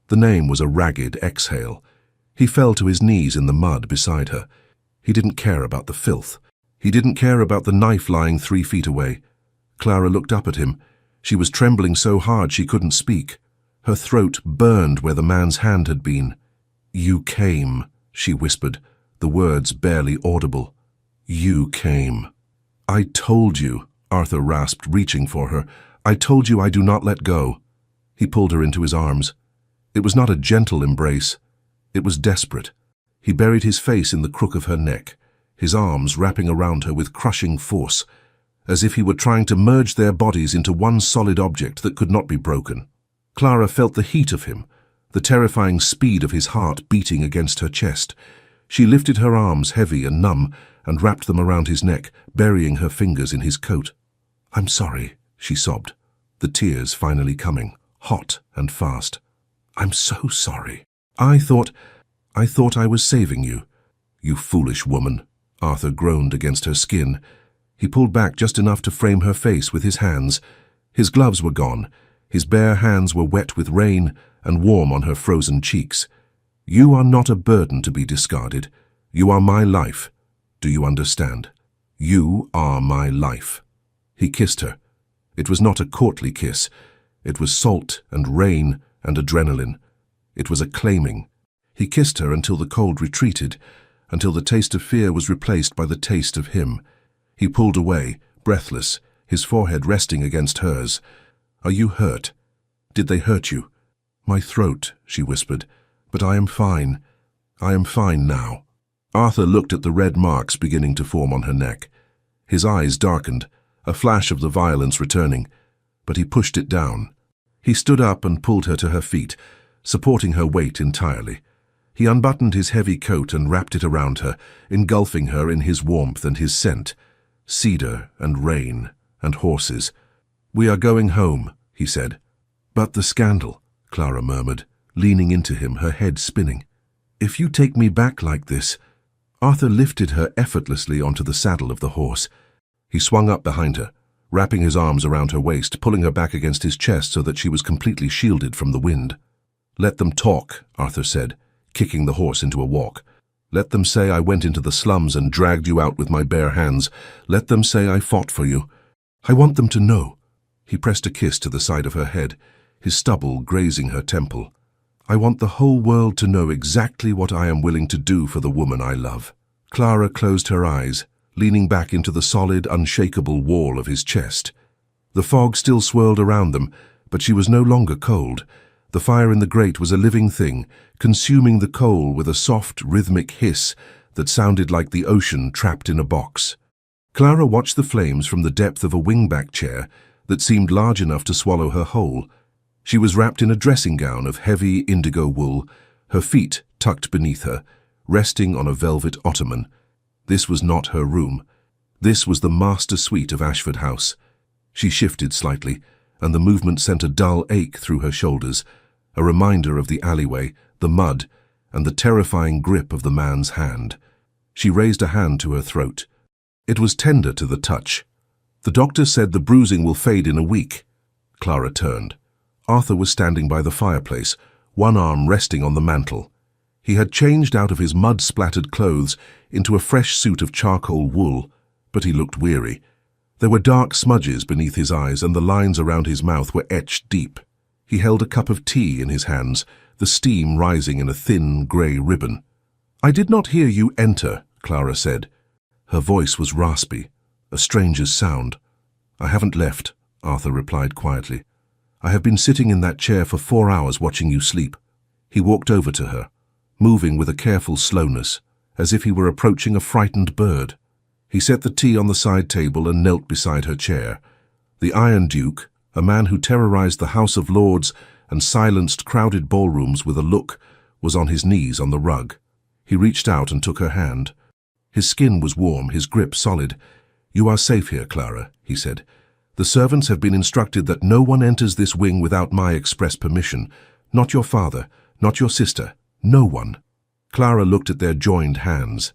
The name was a ragged exhale. He fell to his knees in the mud beside her. He didn't care about the filth. He didn't care about the knife lying 3 feet away. Clara looked up at him. She was trembling so hard she couldn't speak. Her throat burned where the man's hand had been. "You came," she whispered, the words barely audible. "You came." "I told you," Arthur rasped, reaching for her. "I told you I do not let go." He pulled her into his arms. It was not a gentle embrace. It was desperate. He buried his face in the crook of her neck, his arms wrapping around her with crushing force, as if he were trying to merge their bodies into one solid object that could not be broken. Clara felt the heat of him, the terrifying speed of his heart beating against her chest. She lifted her arms, heavy and numb, and wrapped them around his neck, burying her fingers in his coat. "I'm sorry," she sobbed, the tears finally coming, hot and fast. "I'm so sorry. I thought I was saving you." "You foolish woman," Arthur groaned against her skin. He pulled back just enough to frame her face with his hands. His gloves were gone. His bare hands were wet with rain and warm on her frozen cheeks. "You are not a burden to be discarded. You are my life. Do you understand? You are my life." He kissed her. It was not a courtly kiss. It was salt and rain and adrenaline. It was a claiming. He kissed her until the cold retreated, until the taste of fear was replaced by the taste of him. He pulled away, breathless, his forehead resting against hers. "Are you hurt? Did they hurt you?" "My throat," she whispered, "but I am fine. I am fine now." Arthur looked at the red marks beginning to form on her neck. His eyes darkened, a flash of the violence returning, but he pushed it down. He stood up and pulled her to her feet, supporting her weight entirely. He unbuttoned his heavy coat and wrapped it around her, engulfing her in his warmth and his scent. Cedar and rain and horses. "We are going home," he said. "But the scandal," Clara murmured, leaning into him, her head spinning. "If you take me back like this—" Arthur lifted her effortlessly onto the saddle of the horse. He swung up behind her, wrapping his arms around her waist, pulling her back against his chest so that she was completely shielded from the wind. "Let them talk," Arthur said, kicking the horse into a walk. "Let them say I went into the slums and dragged you out with my bare hands. Let them say I fought for you. I want them to know." He pressed a kiss to the side of her head, his stubble grazing her temple. "I want the whole world to know exactly what I am willing to do for the woman I love." Clara closed her eyes, leaning back into the solid, unshakable wall of his chest. The fog still swirled around them, but she was no longer cold. The fire in the grate was a living thing, consuming the coal with a soft, rhythmic hiss that sounded like the ocean trapped in a box. Clara watched the flames from the depth of a wingback chair that seemed large enough to swallow her whole. She was wrapped in a dressing gown of heavy indigo wool, her feet tucked beneath her, resting on a velvet ottoman. This was not her room. This was the master suite of Ashford House. She shifted slightly, and the movement sent a dull ache through her shoulders, a reminder of the alleyway, the mud, and the terrifying grip of the man's hand. She raised a hand to her throat. It was tender to the touch. The doctor said the bruising will fade in a week. Clara turned. Arthur was standing by the fireplace, one arm resting on the mantel. He had changed out of his mud-splattered clothes into a fresh suit of charcoal wool, but he looked weary. There were dark smudges beneath his eyes and the lines around his mouth were etched deep. He held a cup of tea in his hands, the steam rising in a thin, grey ribbon. "I did not hear you enter," Clara said. Her voice was raspy, a stranger's sound. "I haven't left," Arthur replied quietly. "I have been sitting in that chair for 4 hours watching you sleep." He walked over to her, moving with a careful slowness, as if he were approaching a frightened bird. He set the tea on the side table and knelt beside her chair. The Iron Duke, a man who terrorized the House of Lords and silenced crowded ballrooms with a look, was on his knees on the rug. He reached out and took her hand. His skin was warm, his grip solid. "You are safe here, Clara," he said. "The servants have been instructed that no one enters this wing without my express permission. Not your father, not your sister, no one." Clara looked at their joined hands.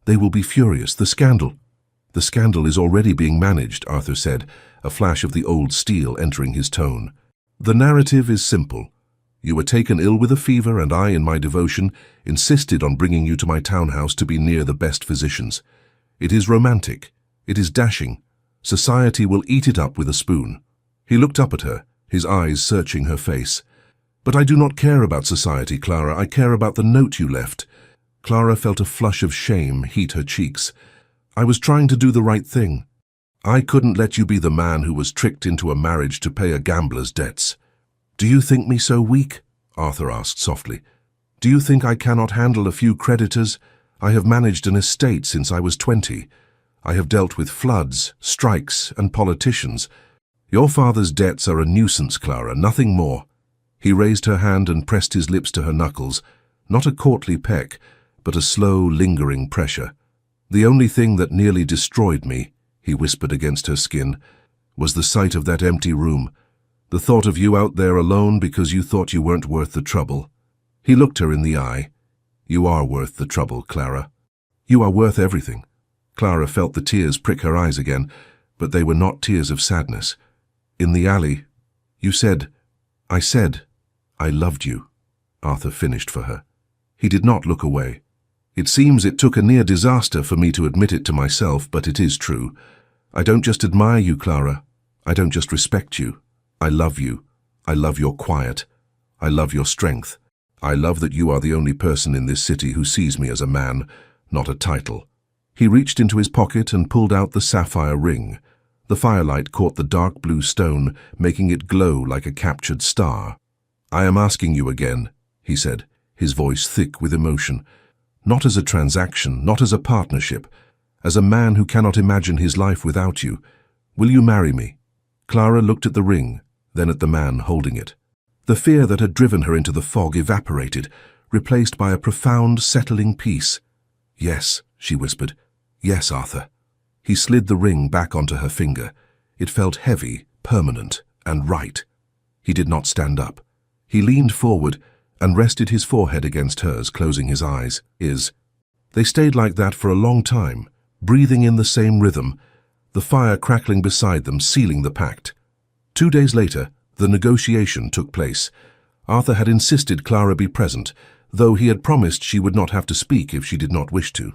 "They will be furious. The scandal." "The scandal is already being managed," Arthur said, a flash of the old steel entering his tone. "The narrative is simple. You were taken ill with a fever, and I, in my devotion, insisted on bringing you to my townhouse to be near the best physicians. It is romantic. It is dashing. Society will eat it up with a spoon." He looked up at her, his eyes searching her face. "But I do not care about society, Clara. I care about the note you left." Clara felt a flush of shame heat her cheeks. "I was trying to do the right thing. I couldn't let you be the man who was tricked into a marriage to pay a gambler's debts." "Do you think me so weak?" Arthur asked softly. "Do you think I cannot handle a few creditors? I have managed an estate since I was 20. I have dealt with floods, strikes, and politicians. Your father's debts are a nuisance, Clara, nothing more." He raised her hand and pressed his lips to her knuckles, not a courtly peck, but a slow, lingering pressure. "The only thing that nearly destroyed me," he whispered against her skin, "was the sight of that empty room. The thought of you out there alone because you thought you weren't worth the trouble." He looked her in the eye. "You are worth the trouble, Clara. You are worth everything." Clara felt the tears prick her eyes again, but they were not tears of sadness. "In the alley, you said, I loved you," Arthur finished for her. He did not look away. "It seems it took a near disaster for me to admit it to myself, but it is true. I don't just admire you, Clara. I don't just respect you. I love you. I love your quiet. I love your strength. I love that you are the only person in this city who sees me as a man, not a title." He reached into his pocket and pulled out the sapphire ring. The firelight caught the dark blue stone, making it glow like a captured star. "I am asking you again," he said, his voice thick with emotion. "Not as a transaction, not as a partnership. As a man who cannot imagine his life without you. Will you marry me?" Clara looked at the ring, then at the man holding it. The fear that had driven her into the fog evaporated, replaced by a profound, settling peace. "Yes," she whispered. "Yes, Arthur." He slid the ring back onto her finger. It felt heavy, permanent, and right. He did not stand up. He leaned forward and rested his forehead against hers, closing his eyes. They stayed like that for a long time, breathing in the same rhythm, the fire crackling beside them, sealing the pact. 2 days later, the negotiation took place. Arthur had insisted Clara be present, though he had promised she would not have to speak if she did not wish to.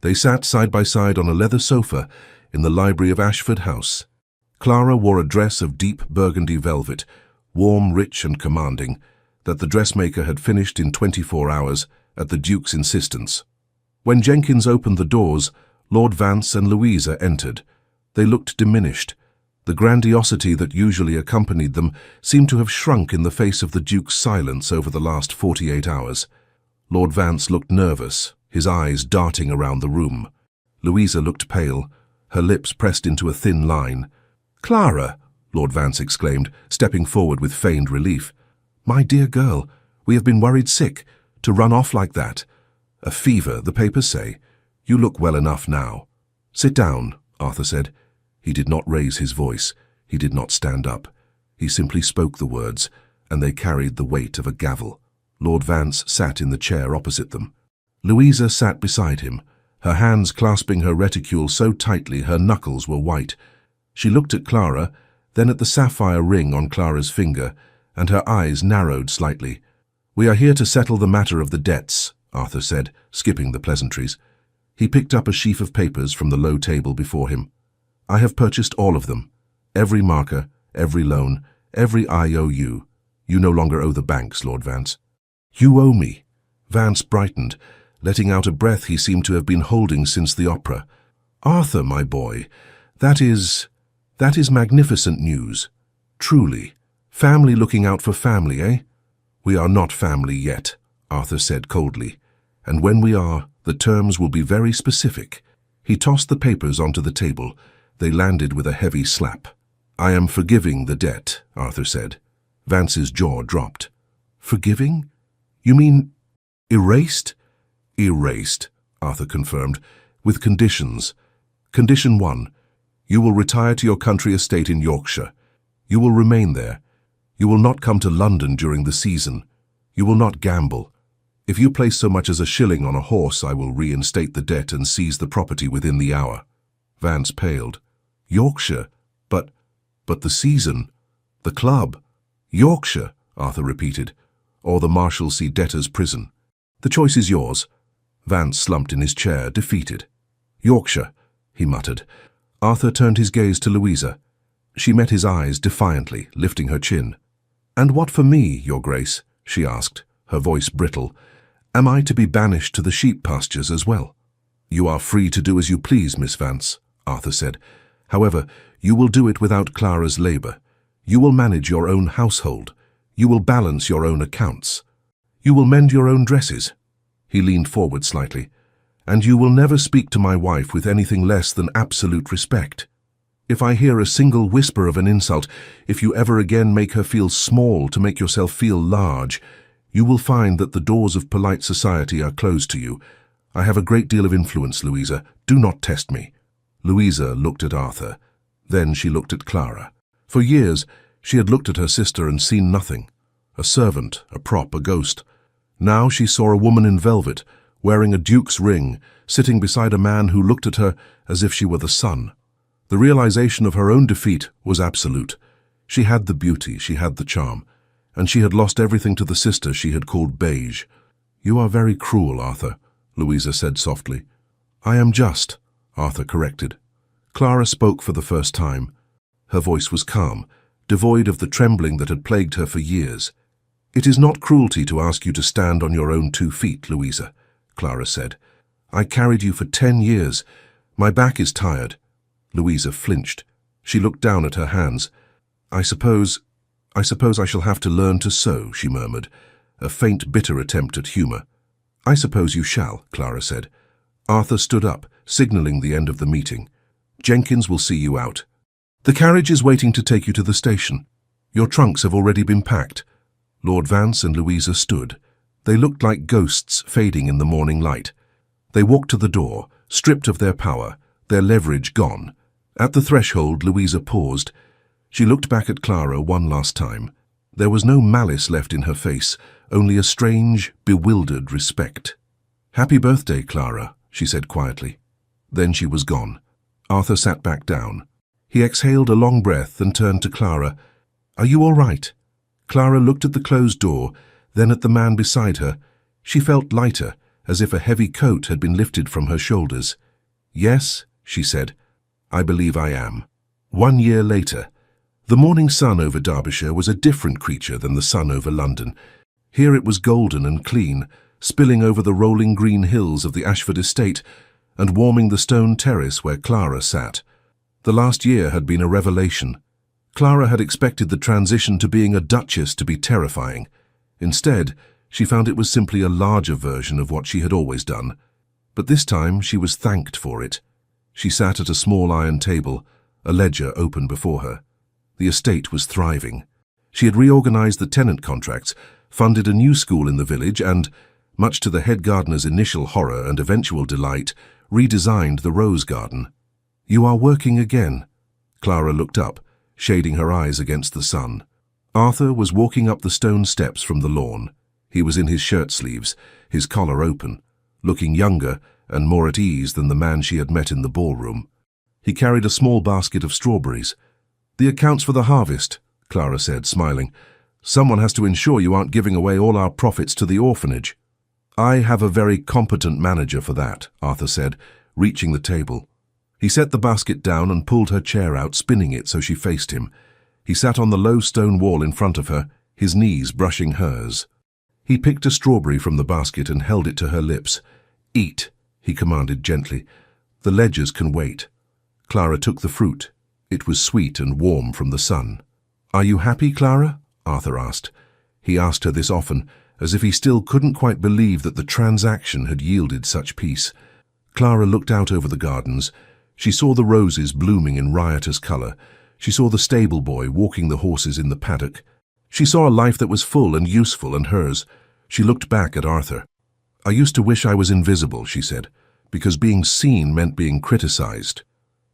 They sat side by side on a leather sofa in the library of Ashford House. Clara wore a dress of deep burgundy velvet, warm, rich, and commanding, that the dressmaker had finished in 24 hours at the Duke's insistence. When Jenkins opened the doors, Lord Vance and Louisa entered. They looked diminished. The grandiosity that usually accompanied them seemed to have shrunk in the face of the Duke's silence over the last 48 hours. Lord Vance looked nervous, his eyes darting around the room. Louisa looked pale, her lips pressed into a thin line. "Clara!" Lord Vance exclaimed, stepping forward with feigned relief. "My dear girl, we have been worried sick. To run off like that. A fever, the papers say. You look well enough now." "Sit down," Arthur said. He did not raise his voice. He did not stand up. He simply spoke the words, and they carried the weight of a gavel. Lord Vance sat in the chair opposite them. Louisa sat beside him, her hands clasping her reticule so tightly her knuckles were white. She looked at Clara, then at the sapphire ring on Clara's finger, and her eyes narrowed slightly. "We are here to settle the matter of the debts," Arthur said, skipping the pleasantries. He picked up a sheaf of papers from the low table before him. "I have purchased all of them. Every marker, every loan, every IOU. You no longer owe the banks, Lord Vance." "You owe me." Vance brightened, letting out a breath he seemed to have been holding since the opera. "Arthur, my boy, that is magnificent news. Truly. Family looking out for family, eh?" "We are not family yet," Arthur said coldly. "And when we are, the terms will be very specific." He tossed the papers onto the table. They landed with a heavy slap. "I am forgiving the debt," Arthur said. Vance's jaw dropped. "Forgiving? You mean erased?" "Erased," Arthur confirmed, "with conditions. Condition 1. You will retire to your country estate in Yorkshire. You will remain there. You will not come to London during the season. You will not gamble. If you place so much as a shilling on a horse, I will reinstate the debt and seize the property within the hour." Vance paled. "Yorkshire? But the season? The club?" "Yorkshire," Arthur repeated, "or the Marshalsea debtors' prison. The choice is yours." Vance slumped in his chair, defeated. "Yorkshire," he muttered. Arthur turned his gaze to Louisa. She met his eyes defiantly, lifting her chin. "And what for me, Your Grace?" she asked, her voice brittle. "Am I to be banished to the sheep pastures as well?" "You are free to do as you please, Miss Vance," Arthur said. "However, you will do it without Clara's labour. You will manage your own household. You will balance your own accounts. You will mend your own dresses." He leaned forward slightly. "And you will never speak to my wife with anything less than absolute respect. If I hear a single whisper of an insult, if you ever again make her feel small to make yourself feel large, you will find that the doors of polite society are closed to you. I have a great deal of influence, Louisa. Do not test me." Louisa looked at Arthur. Then she looked at Clara. For years, she had looked at her sister and seen nothing. A servant, a prop, a ghost. Now she saw a woman in velvet, wearing a duke's ring, sitting beside a man who looked at her as if she were the sun. The realization of her own defeat was absolute. She had the beauty, she had the charm, and she had lost everything to the sister she had called beige. "You are very cruel, Arthur," Louisa said softly. "I am just," Arthur corrected. Clara spoke for the first time. Her voice was calm, devoid of the trembling that had plagued her for years. "It is not cruelty to ask you to stand on your own 2 feet, Louisa," Clara said. "I carried you for 10 years. My back is tired." Louisa flinched. She looked down at her hands. I suppose I shall have to learn to sew," she murmured, a faint, bitter attempt at humour. "I suppose you shall," Clara said. Arthur stood up, signalling the end of the meeting. "Jenkins will see you out. The carriage is waiting to take you to the station. Your trunks have already been packed." Lord Vance and Louisa stood. They looked like ghosts fading in the morning light. They walked to the door, stripped of their power, their leverage gone. At the threshold, Louisa paused. She looked back at Clara one last time. There was no malice left in her face, only a strange, bewildered respect. "Happy birthday, Clara," she said quietly. Then she was gone. Arthur sat back down. He exhaled a long breath and turned to Clara. "Are you all right?" Clara looked at the closed door, then at the man beside her. She felt lighter, as if a heavy coat had been lifted from her shoulders. "Yes," she said, "I believe I am." 1 year later. The morning sun over Derbyshire was a different creature than the sun over London. Here it was golden and clean, spilling over the rolling green hills of the Ashford estate and warming the stone terrace where Clara sat. The last year had been a revelation. Clara had expected the transition to being a duchess to be terrifying. Instead, she found it was simply a larger version of what she had always done. But this time she was thanked for it. She sat at a small iron table, a ledger open before her. The estate was thriving. She had reorganized the tenant contracts, funded a new school in the village and, much to the head gardener's initial horror and eventual delight, redesigned the rose garden. "You are working again." Clara looked up, shading her eyes against the sun. Arthur was walking up the stone steps from the lawn. He was in his shirt sleeves, his collar open, looking younger and more at ease than the man she had met in the ballroom. He carried a small basket of strawberries. "The accounts for the harvest," Clara said, smiling. "Someone has to ensure you aren't giving away all our profits to the orphanage." "I have a very competent manager for that," Arthur said, reaching the table. He set the basket down and pulled her chair out, spinning it so she faced him. He sat on the low stone wall in front of her, his knees brushing hers. He picked a strawberry from the basket and held it to her lips. "Eat," he commanded gently. "The ledgers can wait." Clara took the fruit. It was sweet and warm from the sun. "Are you happy, Clara?" Arthur asked. He asked her this often, as if he still couldn't quite believe that the transaction had yielded such peace. Clara looked out over the gardens. She saw the roses blooming in riotous colour. She saw the stable boy walking the horses in the paddock. She saw a life that was full and useful and hers. She looked back at Arthur. "I used to wish I was invisible," she said, "because being seen meant being criticized."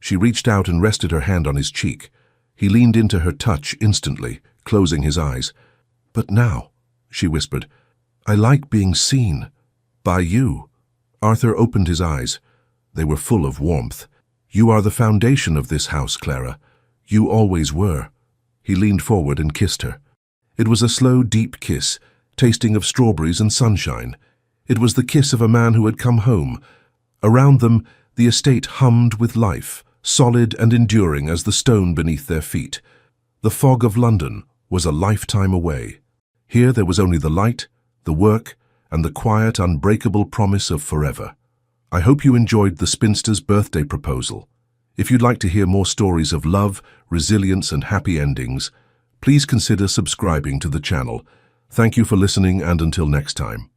She reached out and rested her hand on his cheek. He leaned into her touch instantly, closing his eyes. "But now," she whispered, "I like being seen. By you." Arthur opened his eyes. They were full of warmth. "You are the foundation of this house, Clara. You always were." He leaned forward and kissed her. It was a slow, deep kiss, tasting of strawberries and sunshine. It was the kiss of a man who had come home. Around them, the estate hummed with life, solid and enduring as the stone beneath their feet. The fog of London was a lifetime away. Here there was only the light, the work, and the quiet, unbreakable promise of forever. I hope you enjoyed the spinster's birthday proposal. If you'd like to hear more stories of love, resilience, and happy endings, please consider subscribing to the channel. Thank you for listening, and until next time.